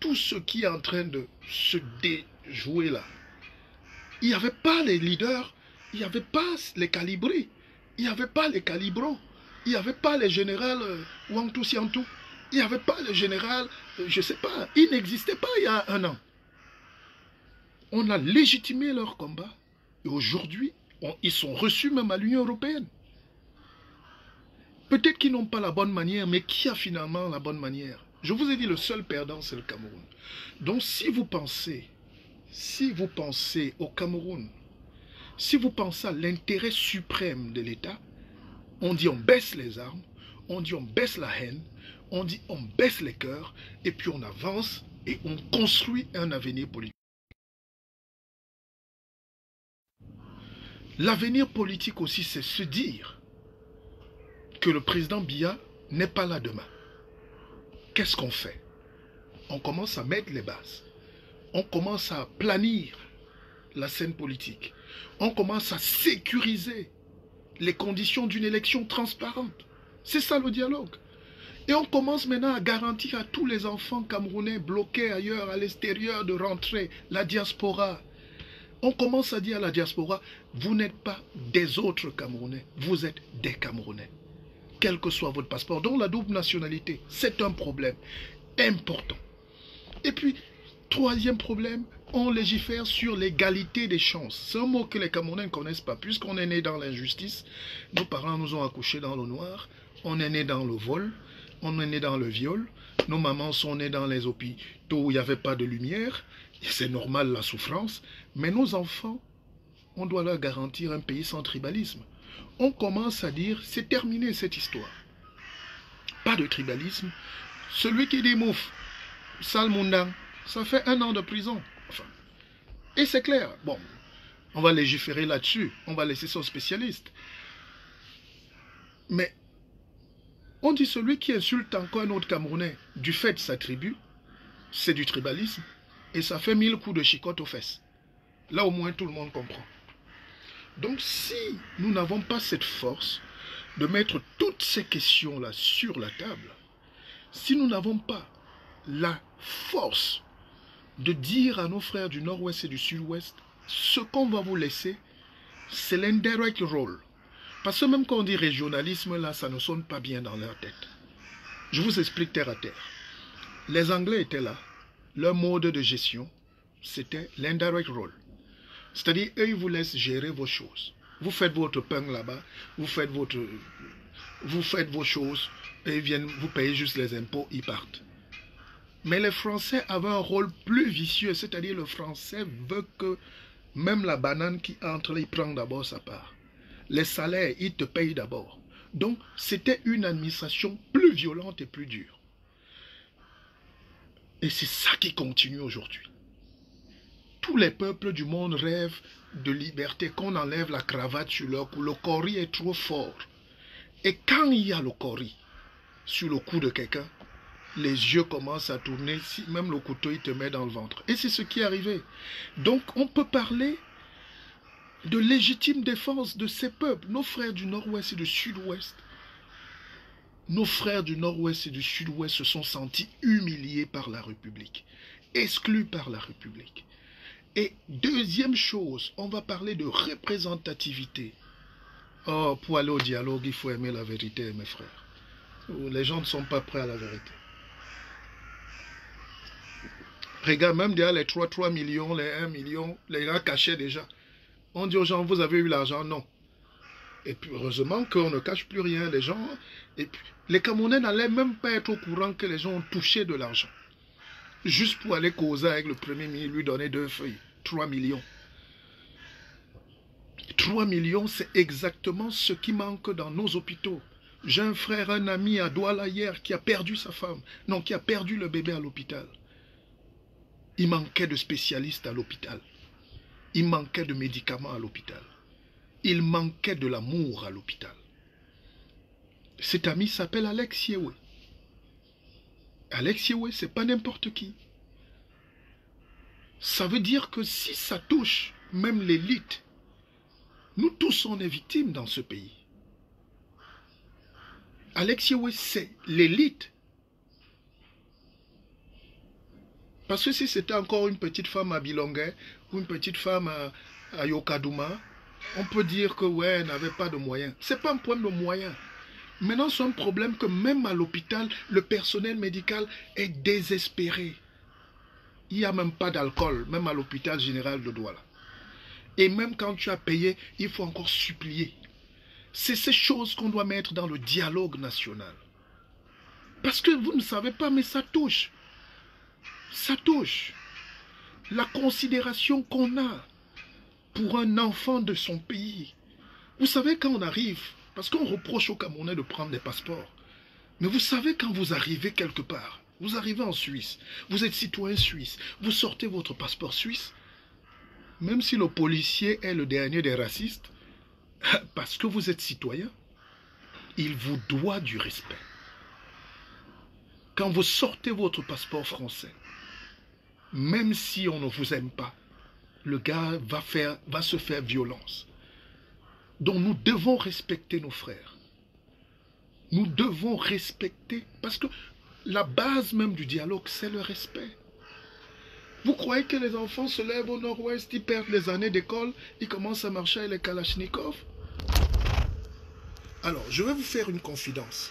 tout ce qui est en train de se déjouer là, il n'y avait pas les leaders, il n'y avait pas les calibrés, il n'y avait pas les calibrons, il n'y avait pas les généraux Wangtou Siantou, il n'y avait pas le général, je ne sais pas, il n'existait pas il y a 1 an. On a légitimé leur combat et aujourd'hui, ils sont reçus même à l'Union européenne. Peut-être qu'ils n'ont pas la bonne manière, mais qui a finalement la bonne manière? Je vous ai dit, le seul perdant, c'est le Cameroun. Donc si vous pensez au Cameroun, si vous pensez à l'intérêt suprême de l'État, on dit on baisse les armes, on dit on baisse la haine, on dit on baisse les cœurs, et puis on avance et on construit un avenir politique. L'avenir politique aussi, c'est se dire que le président Biya n'est pas là demain. Qu'est-ce qu'on fait? On commence à mettre les bases. On commence à planir la scène politique. On commence à sécuriser les conditions d'une élection transparente. C'est ça le dialogue. Et on commence maintenant à garantir à tous les enfants camerounais bloqués ailleurs, à l'extérieur, de rentrer, la diaspora. On commence à dire à la diaspora, vous n'êtes pas des autres Camerounais, vous êtes des Camerounais. Quel que soit votre passeport, donc la double nationalité, c'est un problème important. Et puis, troisième problème, on légifère sur l'égalité des chances. C'est un mot que les Camerounais ne connaissent pas, puisqu'on est né dans l'injustice, nos parents nous ont accouchés dans le noir, on est né dans le vol, on est né dans le viol, nos mamans sont nées dans les hôpitaux où il n'y avait pas de lumière, c'est normal la souffrance, mais nos enfants, on doit leur garantir un pays sans tribalisme. On commence à dire, c'est terminé cette histoire. Pas de tribalisme. Celui qui dit mouf, Salmundang, ça fait 1 an de prison. Enfin, et c'est clair. Bon, on va légiférer là-dessus. On va laisser ça aux spécialistes. Mais, on dit celui qui insulte encore un autre Camerounais du fait de sa tribu, c'est du tribalisme. Et ça fait 1000 coups de chicotte aux fesses. Là, au moins, tout le monde comprend. Donc, si nous n'avons pas cette force de mettre toutes ces questions-là sur la table, si nous n'avons pas la force de dire à nos frères du Nord-Ouest et du Sud-Ouest, ce qu'on va vous laisser, c'est l'indirect role. Parce que même quand on dit régionalisme, là, ça ne sonne pas bien dans leur tête. Je vous explique terre à terre. Les Anglais étaient là. Leur mode de gestion, c'était l'indirect role. C'est-à-dire, eux, ils vous laissent gérer vos choses. Vous faites votre pain là-bas, vous faites vos choses, et ils viennent vous payer juste les impôts, ils partent. Mais les Français avaient un rôle plus vicieux, c'est-à-dire le Français veut que même la banane qui entre, il prend d'abord sa part. Les salaires, ils te payent d'abord. Donc, c'était une administration plus violente et plus dure. Et c'est ça qui continue aujourd'hui. Tous les peuples du monde rêvent de liberté, qu'on enlève la cravate sur leur cou. Le cori est trop fort. Et quand il y a le cori sur le cou de quelqu'un, les yeux commencent à tourner, si même le couteau il te met dans le ventre. Et c'est ce qui est arrivé. Donc on peut parler de légitime défense de ces peuples. Nos frères du Nord-Ouest et du Sud-Ouest, nos frères du Nord-Ouest et du Sud-Ouest se sont sentis humiliés par la République, exclus par la République. Et deuxième chose, on va parler de représentativité. Oh, pour aller au dialogue, il faut aimer la vérité, mes frères. Les gens ne sont pas prêts à la vérité. Regarde, même derrière les 3 millions, les 1 million, les gars cachaient déjà. On dit aux gens, vous avez eu l'argent? Non. Et puis, heureusement qu'on ne cache plus rien. Les gens, et puis, les Camerounais n'allaient même pas être au courant que les gens ont touché de l'argent. Juste pour aller causer avec le Premier ministre, lui donner 2 feuilles. 3 millions. 3 millions, c'est exactement ce qui manque dans nos hôpitaux. J'ai un frère, un ami à Douala hier qui a perdu sa femme. Non, qui a perdu le bébé à l'hôpital. Il manquait de spécialistes à l'hôpital. Il manquait de médicaments à l'hôpital. Il manquait de l'amour à l'hôpital. Cet ami s'appelle Alex Yewe. Alex Yewe, c'est pas n'importe qui. Ça veut dire que si ça touche même l'élite, nous tous on est victimes dans ce pays. Alex Yewe, c'est l'élite. Parce que si c'était encore une petite femme à Bilongue ou une petite femme à Yokadouma, on peut dire que ouais, elle n'avait pas de moyens. Ce n'est pas un problème de moyens. Maintenant, c'est un problème que même à l'hôpital, le personnel médical est désespéré. Il n'y a même pas d'alcool, même à l'hôpital général de Douala. Et même quand tu as payé, il faut encore supplier. C'est ces choses qu'on doit mettre dans le dialogue national. Parce que vous ne savez pas, mais ça touche. Ça touche. La considération qu'on a pour un enfant de son pays. Vous savez, quand on arrive, parce qu'on reproche aux Camerounais de prendre des passeports, mais vous savez, quand vous arrivez quelque part, vous arrivez en Suisse, vous êtes citoyen suisse, vous sortez votre passeport suisse, même si le policier est le dernier des racistes, parce que vous êtes citoyen, il vous doit du respect. Quand vous sortez votre passeport français, même si on ne vous aime pas, le gars va se faire violence. Donc nous devons respecter nos frères. Nous devons respecter, parce que la base même du dialogue, c'est le respect. Vous croyez que les enfants se lèvent au nord-ouest, ils perdent les années d'école, ils commencent à marcher avec les Kalachnikov? Alors, je vais vous faire une confidence.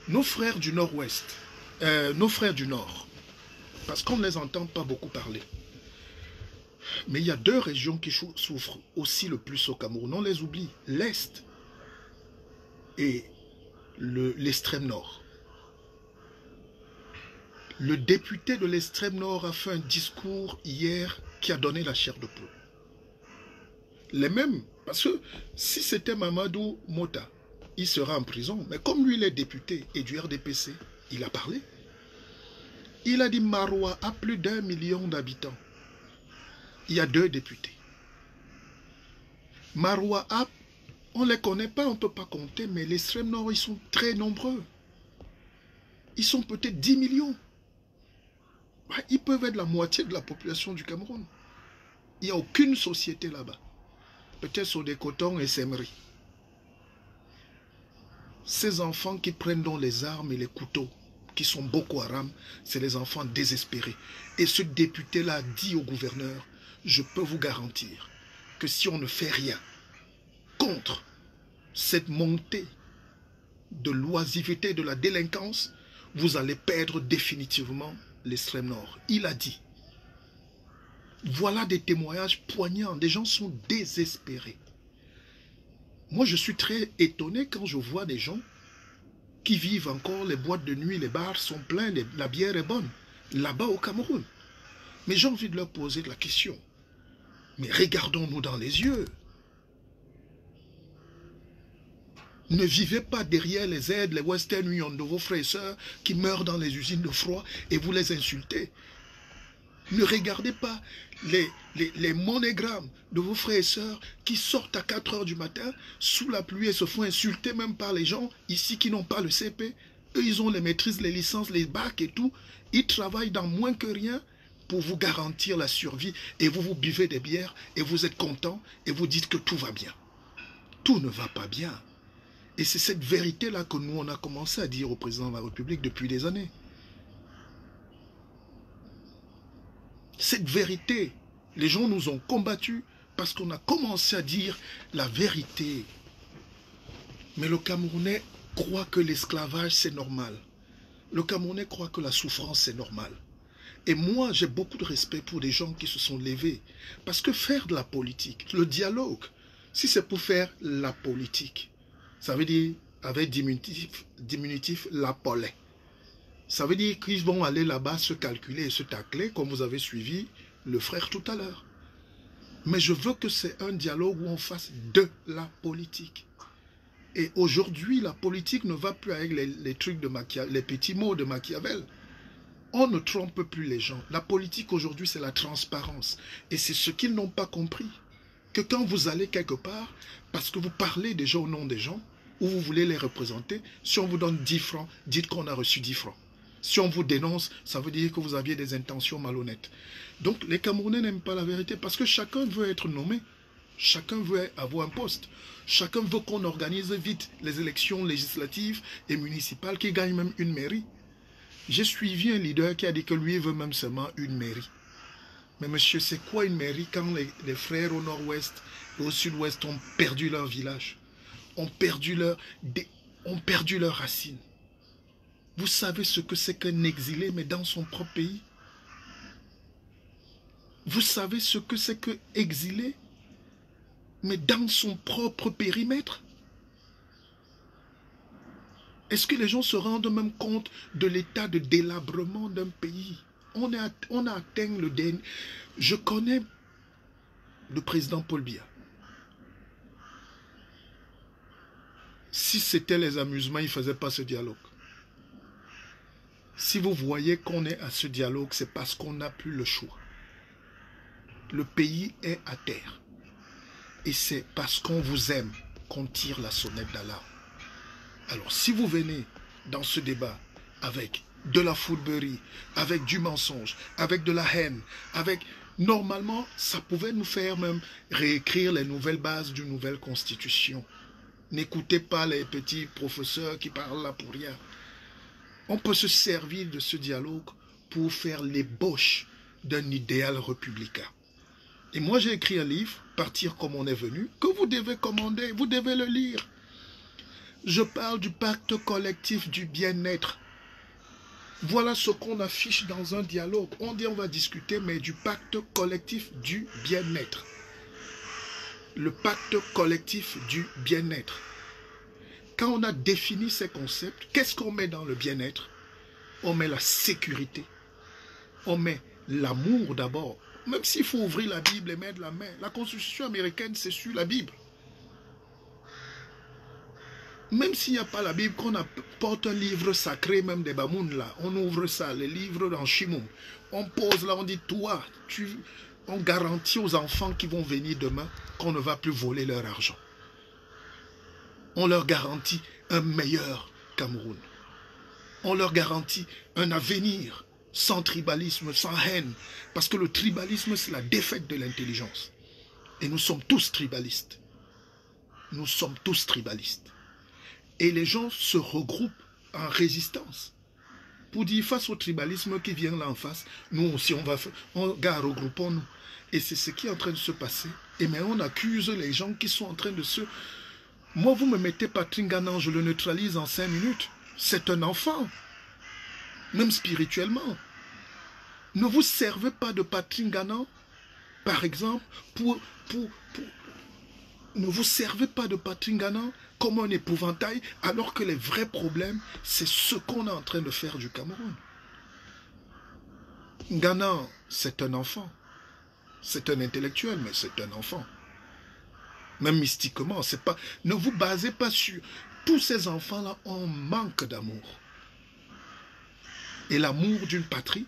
Nos frères du nord-ouest, nos frères du nord, parce qu'on ne les entend pas beaucoup parler, mais il y a deux régions qui souffrent aussi le plus au Cameroun, on les oublie, l'Est et l'extrême nord. Le député de l'extrême nord a fait un discours hier qui a donné la chair de poule. Les mêmes, parce que si c'était Mamadou Mota, il sera en prison, mais comme lui il est député et du RDPC, il a parlé. Il a dit Maroua a plus d'1 million d'habitants. Il y a 2 députés. Maroua a, on ne les connaît pas, on ne peut pas compter, mais l'extrême nord, ils sont très nombreux. Ils sont peut-être 10 millions. Ils peuvent être la moitié de la population du Cameroun. Il n'y a aucune société là-bas. Peut-être sur des cotons et Semery. Ces enfants qui prennent donc les armes et les couteaux, qui sont Boko Haram, c'est les enfants désespérés. Et ce député-là a dit au gouverneur, je peux vous garantir que si on ne fait rien contre cette montée de l'oisiveté, de la délinquance, vous allez perdre définitivement l'extrême nord. Il a dit. Voilà des témoignages poignants. Des gens sont désespérés. Moi, je suis très étonné quand je vois des gens qui vivent encore, les boîtes de nuit, les bars sont pleins, la bière est bonne, là-bas au Cameroun. Mais j'ai envie de leur poser la question. Mais regardons-nous dans les yeux. Ne vivez pas derrière les aides, les Western Union de vos frères et sœurs qui meurent dans les usines de froid et vous les insultez. Ne regardez pas les monogrammes de vos frères et sœurs qui sortent à 4 heures du matin sous la pluie et se font insulter même par les gens ici qui n'ont pas le CP. Eux, ils ont les maîtrises, les licences, les bacs et tout. Ils travaillent dans moins que rien pour vous garantir la survie. Et vous buvez des bières et vous êtes content et vous dites que tout va bien. Tout ne va pas bien. Et c'est cette vérité-là que nous, on a commencé à dire au président de la République depuis des années. Cette vérité, les gens nous ont combattus parce qu'on a commencé à dire la vérité. Mais le Camerounais croit que l'esclavage c'est normal. Le Camerounais croit que la souffrance c'est normal. Et moi j'ai beaucoup de respect pour des gens qui se sont levés. Parce que faire de la politique, le dialogue, si c'est pour faire la politique, ça veut dire avec diminutif la polée. Ça veut dire qu'ils vont aller là-bas se calculer et se tacler, comme vous avez suivi le frère tout à l'heure. Mais je veux que c'est un dialogue où on fasse de la politique. Et aujourd'hui, la politique ne va plus avec les trucs de Machiavel, les petits mots de Machiavel. On ne trompe plus les gens. La politique aujourd'hui, c'est la transparence. Et c'est ce qu'ils n'ont pas compris. Que quand vous allez quelque part, parce que vous parlez déjà au nom des gens, ou vous voulez les représenter, si on vous donne 10 francs, dites qu'on a reçu 10 francs. Si on vous dénonce, ça veut dire que vous aviez des intentions malhonnêtes. Donc les Camerounais n'aiment pas la vérité parce que chacun veut être nommé. Chacun veut avoir un poste. Chacun veut qu'on organise vite les élections législatives et municipales qui gagnent même une mairie. J'ai suivi un leader qui a dit que lui veut même seulement une mairie. Mais monsieur, c'est quoi une mairie quand les frères au nord-ouest et au sud-ouest ont perdu leur village, ont perdu leurs racines? Vous savez ce que c'est qu'un exilé, mais dans son propre pays? Vous savez ce que c'est qu'un exilé, mais dans son propre périmètre? Est-ce que les gens se rendent même compte de l'état de délabrement d'un pays? On a atteint le dernier. Je connais le président Paul Biya. Si c'était les amusements, il ne faisait pas ce dialogue. Si vous voyez qu'on est à ce dialogue, c'est parce qu'on n'a plus le choix. Le pays est à terre. Et c'est parce qu'on vous aime qu'on tire la sonnette d'alarme. Alors, si vous venez dans ce débat avec de la fourberie, avec du mensonge, avec de la haine, normalement, ça pouvait nous faire même réécrire les nouvelles bases d'une nouvelle constitution. N'écoutez pas les petits professeurs qui parlent là pour rien. On peut se servir de ce dialogue pour faire l'ébauche d'un idéal républicain. Et moi, j'ai écrit un livre, Partir comme on est venu, que vous devez commander, vous devez le lire. Je parle du pacte collectif du bien-être. Voilà ce qu'on affiche dans un dialogue. On dit on va discuter, mais du pacte collectif du bien-être. Le pacte collectif du bien-être. Quand on a défini ces concepts, qu'est-ce qu'on met dans le bien-être? On met la sécurité. On met l'amour d'abord. Même s'il faut ouvrir la Bible et mettre la main. La Constitution américaine, c'est sur la Bible. Même s'il n'y a pas la Bible, qu'on apporte un livre sacré, même des Bamoun là, on ouvre ça, les livres en Chimoum. On pose là, on dit, toi, on garantit aux enfants qui vont venir demain qu'on ne va plus voler leur argent. On leur garantit un meilleur Cameroun. On leur garantit un avenir sans tribalisme, sans haine. Parce que le tribalisme, c'est la défaite de l'intelligence. Et nous sommes tous tribalistes. Nous sommes tous tribalistes. Et les gens se regroupent en résistance. Pour dire face au tribalisme qui vient là en face, nous aussi, regroupons-nous. Et c'est ce qui est en train de se passer. Et mais on accuse les gens qui sont en train de se... Moi, vous me mettez Patrick Ganan, je le neutralise en 5 minutes. C'est un enfant. Même spirituellement. Ne vous servez pas de Patrick Ganan, par exemple, ne vous servez pas de Patrick Ganan comme un épouvantail, alors que les vrais problèmes, c'est ce qu'on est en train de faire du Cameroun. Ganan, c'est un enfant. C'est un intellectuel, mais c'est un enfant. Même mystiquement, c'est pas... Ne vous basez pas sur... Tous ces enfants-là ont manque d'amour. Et l'amour d'une patrie.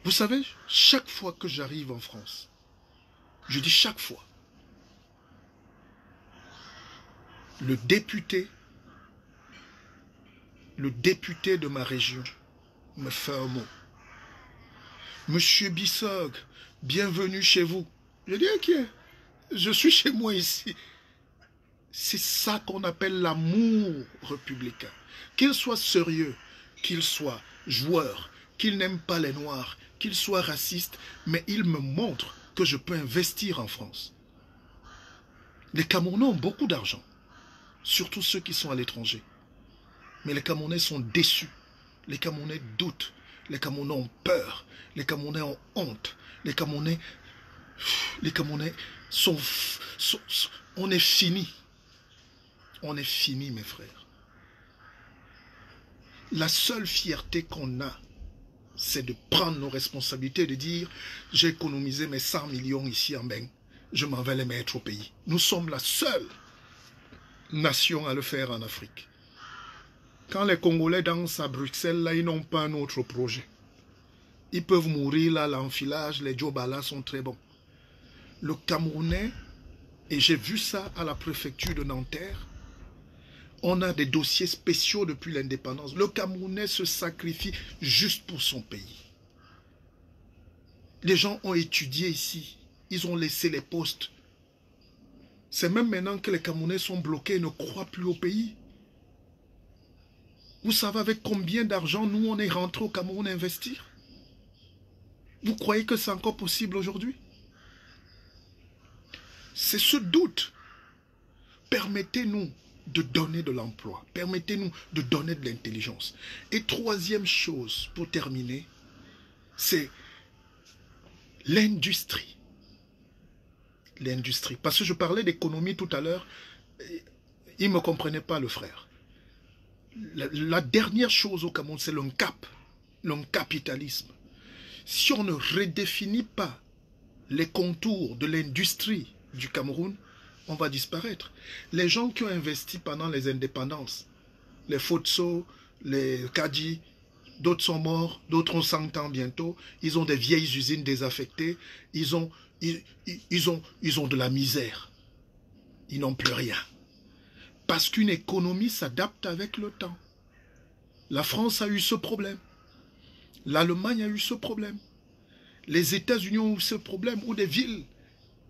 Vous savez, chaque fois que j'arrive en France, je dis chaque fois, le député de ma région me fait un mot. Monsieur Bissog, bienvenue chez vous. Je dis, ok, je suis chez moi ici. C'est ça qu'on appelle l'amour républicain. Qu'il soit sérieux, qu'il soit joueur, qu'il n'aime pas les Noirs, qu'il soit raciste, mais il me montre que je peux investir en France. Les Camerounais ont beaucoup d'argent, surtout ceux qui sont à l'étranger. Mais les Camerounais sont déçus, les Camerounais doutent, les Camerounais ont peur, les Camerounais ont honte, les Camerounais sont... On est fini. On est fini, mes frères. La seule fierté qu'on a, c'est de prendre nos responsabilités, de dire, j'ai économisé mes 100 millions ici en Beng, je m'en vais les mettre au pays. Nous sommes la seule nation à le faire en Afrique. Quand les Congolais dansent à Bruxelles, là, ils n'ont pas un autre projet. Ils peuvent mourir là, l'enfilage, les Djobala sont très bons. Le Camerounais, et j'ai vu ça à la préfecture de Nanterre, On a des dossiers spéciaux depuis l'indépendance. Le Camerounais se sacrifie juste pour son pays. Les gens ont étudié ici. Ils ont laissé les postes. C'est même maintenant que les Camerounais sont bloqués et ne croient plus au pays. Vous savez avec combien d'argent nous on est rentré au Cameroun investir? Vous croyez que c'est encore possible aujourd'hui? C'est ce doute. Permettez-nous de donner de l'emploi. Permettez-nous de donner de l'intelligence. Et troisième chose, pour terminer, c'est l'industrie. L'industrie. Parce que je parlais d'économie tout à l'heure, il ne me comprenait pas le frère. La dernière chose au Cameroun, c'est le capitalisme. Si on ne redéfinit pas les contours de l'industrie du Cameroun, on va disparaître. Les gens qui ont investi pendant les indépendances, les Fotso, les Kadi, d'autres sont morts, d'autres ont 100 ans bientôt, ils ont des vieilles usines désaffectées, ils ont de la misère. Ils n'ont plus rien. Parce qu'une économie s'adapte avec le temps. La France a eu ce problème. L'Allemagne a eu ce problème. Les États-Unis ont eu ce problème, ou des villes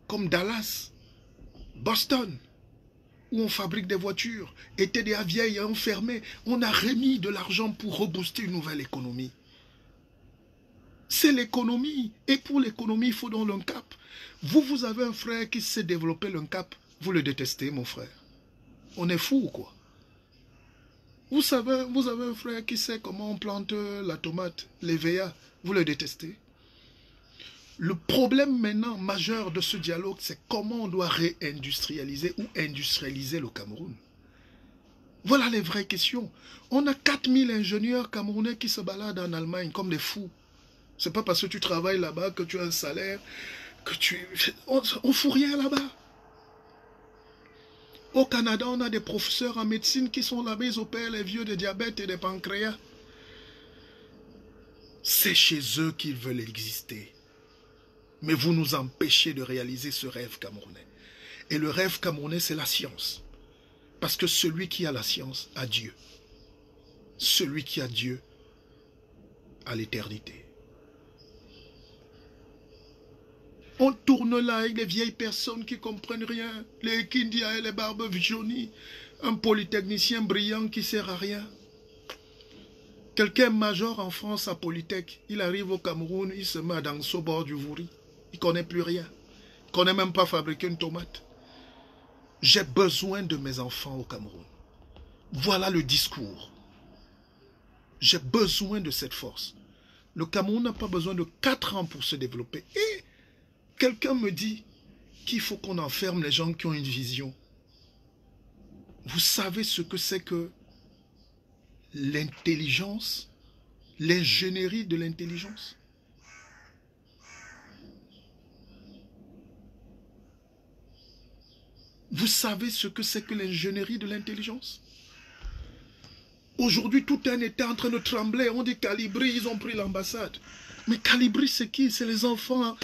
comme Dallas, Boston, où on fabrique des voitures, étaient des vieilles et enfermées. On a remis de l'argent pour rebooster une nouvelle économie. C'est l'économie. Et pour l'économie, il faut donc le cap. Vous avez un frère qui sait développer le cap. Vous le détestez, mon frère. On est fou ou quoi? Vous avez un frère qui sait comment on plante la tomate, l'EVA. Vous le détestez. Le problème maintenant majeur de ce dialogue, c'est comment on doit réindustrialiser ou industrialiser le Cameroun. Voilà les vraies questions. On a 4000 ingénieurs camerounais qui se baladent en Allemagne comme des fous. C'est pas parce que tu travailles là-bas que tu as un salaire, que tu... On ne fout rien là-bas. Au Canada, on a des professeurs en médecine qui sont là-bas, ils opèrent les vieux de diabète et des pancréas. C'est chez eux qu'ils veulent exister. Mais vous nous empêchez de réaliser ce rêve camerounais. Et le rêve camerounais, c'est la science. Parce que celui qui a la science a Dieu. Celui qui a Dieu a l'éternité. On tourne là avec les vieilles personnes qui ne comprennent rien. Les Kindia et les barbes jaunies. Un polytechnicien brillant qui ne sert à rien. Quelqu'un major en France à Polytech. Il arrive au Cameroun, il se met dans ce bord du Vouri. Il ne connaît plus rien. Il ne connaît même pas fabriquer une tomate. J'ai besoin de mes enfants au Cameroun. Voilà le discours. J'ai besoin de cette force. Le Cameroun n'a pas besoin de 4 ans pour se développer. Et quelqu'un me dit qu'il faut qu'on enferme les gens qui ont une vision. Vous savez ce que c'est que l'intelligence, l'ingénierie de l'intelligence? Vous savez ce que c'est que l'ingénierie de l'intelligence? Aujourd'hui, tout un État en train de trembler. On dit Calibri, ils ont pris l'ambassade. Mais Calibri, c'est qui? C'est les enfants.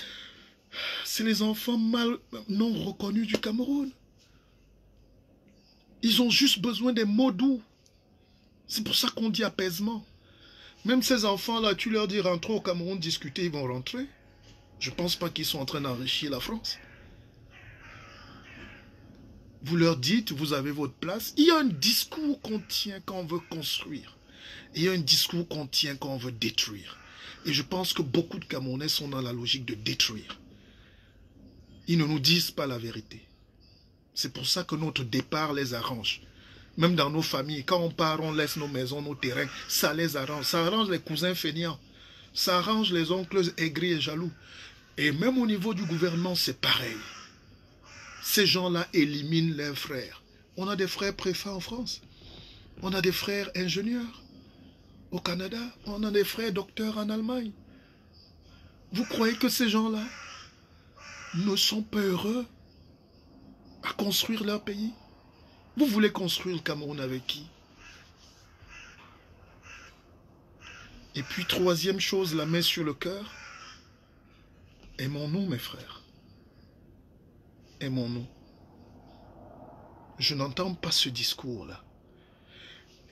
C'est les enfants non reconnus du Cameroun. Ils ont juste besoin des mots doux. C'est pour ça qu'on dit apaisement. Même ces enfants-là, tu leur dis rentrer au Cameroun, discuter, ils vont rentrer. Je ne pense pas qu'ils sont en train d'enrichir la France. Vous leur dites, vous avez votre place. Il y a un discours qu'on tient quand on veut construire. Il y a un discours qu'on tient quand on veut détruire. Et je pense que beaucoup de Camerounais sont dans la logique de détruire. Ils ne nous disent pas la vérité. C'est pour ça que notre départ les arrange. Même dans nos familles, quand on part, on laisse nos maisons, nos terrains. Ça les arrange. Ça arrange les cousins feignants. Ça arrange les oncles aigris et jaloux. Et même au niveau du gouvernement, c'est pareil. Ces gens-là éliminent leurs frères. On a des frères préfets en France. On a des frères ingénieurs au Canada. On a des frères docteurs en Allemagne. Vous croyez que ces gens-là ne sont pas heureux à construire leur pays? Vous voulez construire le Cameroun avec qui? Et puis, troisième chose, la main sur le cœur. Aimons-nous, mes frères. Aimons-nous. Je n'entends pas ce discours-là.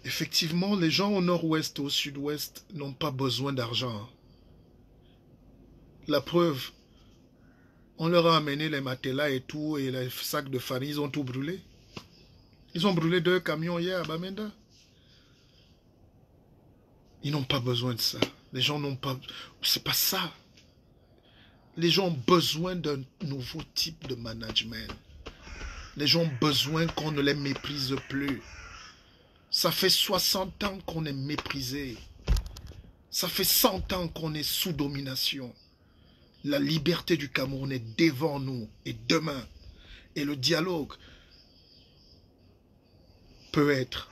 Effectivement, les gens au nord-ouest et au sud-ouest n'ont pas besoin d'argent. La preuve, on leur a amené les matelas et tout, et les sacs de farine, ils ont tout brûlé. Ils ont brûlé 2 camions hier à Bamenda. Ils n'ont pas besoin de ça. Les gens n'ont pas... C'est pas ça. Les gens ont besoin d'un nouveau type de management. Les gens ont besoin qu'on ne les méprise plus. Ça fait 60 ans qu'on est méprisé. Ça fait 100 ans qu'on est sous domination. La liberté du Cameroun est devant nous et demain. Et le dialogue peut être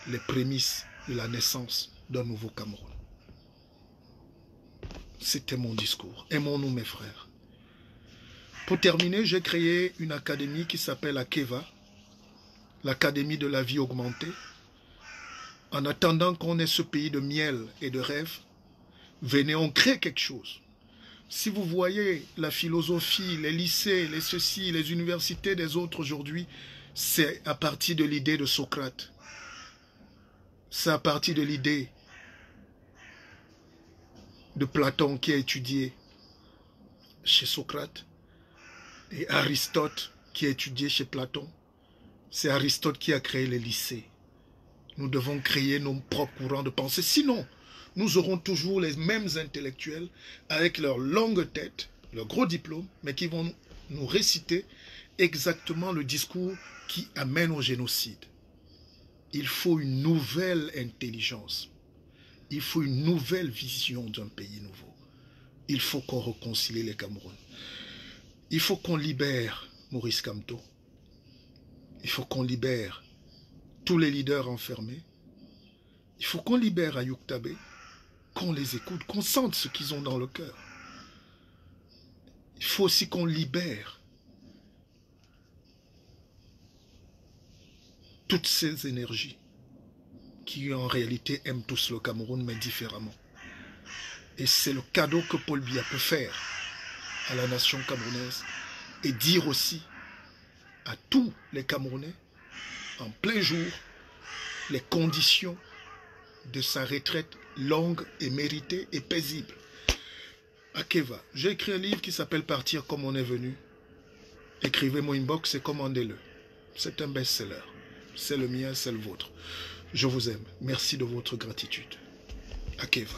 les prémices de la naissance d'un nouveau Cameroun. C'était mon discours. Aimons-nous mes frères. Pour terminer, j'ai créé une académie qui s'appelle Akeva, l'Académie de la vie augmentée. En attendant qu'on ait ce pays de miel et de rêve, venez, on crée quelque chose. Si vous voyez la philosophie, les lycées, les ceci, les universités des autres aujourd'hui, c'est à partir de l'idée de Socrate. C'est à partir de l'idée de Platon qui a étudié chez Socrate et Aristote qui a étudié chez Platon. C'est Aristote qui a créé les lycées. Nous devons créer nos propres courants de pensée. Sinon, nous aurons toujours les mêmes intellectuels avec leur longue tête, leur gros diplôme, mais qui vont nous réciter exactement le discours qui amène au génocide. Il faut une nouvelle intelligence. Il faut une nouvelle vision d'un pays nouveau. Il faut qu'on réconcilie les Cameroun. Il faut qu'on libère Maurice Kamto. Il faut qu'on libère tous les leaders enfermés. Il faut qu'on libère Ayouk Tabé, qu'on les écoute, qu'on sente ce qu'ils ont dans le cœur. Il faut aussi qu'on libère toutes ces énergies qui en réalité aiment tous le Cameroun, mais différemment. Et c'est le cadeau que Paul Biya peut faire à la nation camerounaise et dire aussi à tous les Camerounais, en plein jour, les conditions de sa retraite longue et méritée et paisible. Akeva, j'ai écrit un livre qui s'appelle « Partir comme on est venu ». Écrivez mon inbox et commandez-le. C'est un best-seller. C'est le mien, c'est le vôtre. Je vous aime. Merci de votre gratitude. Akeva.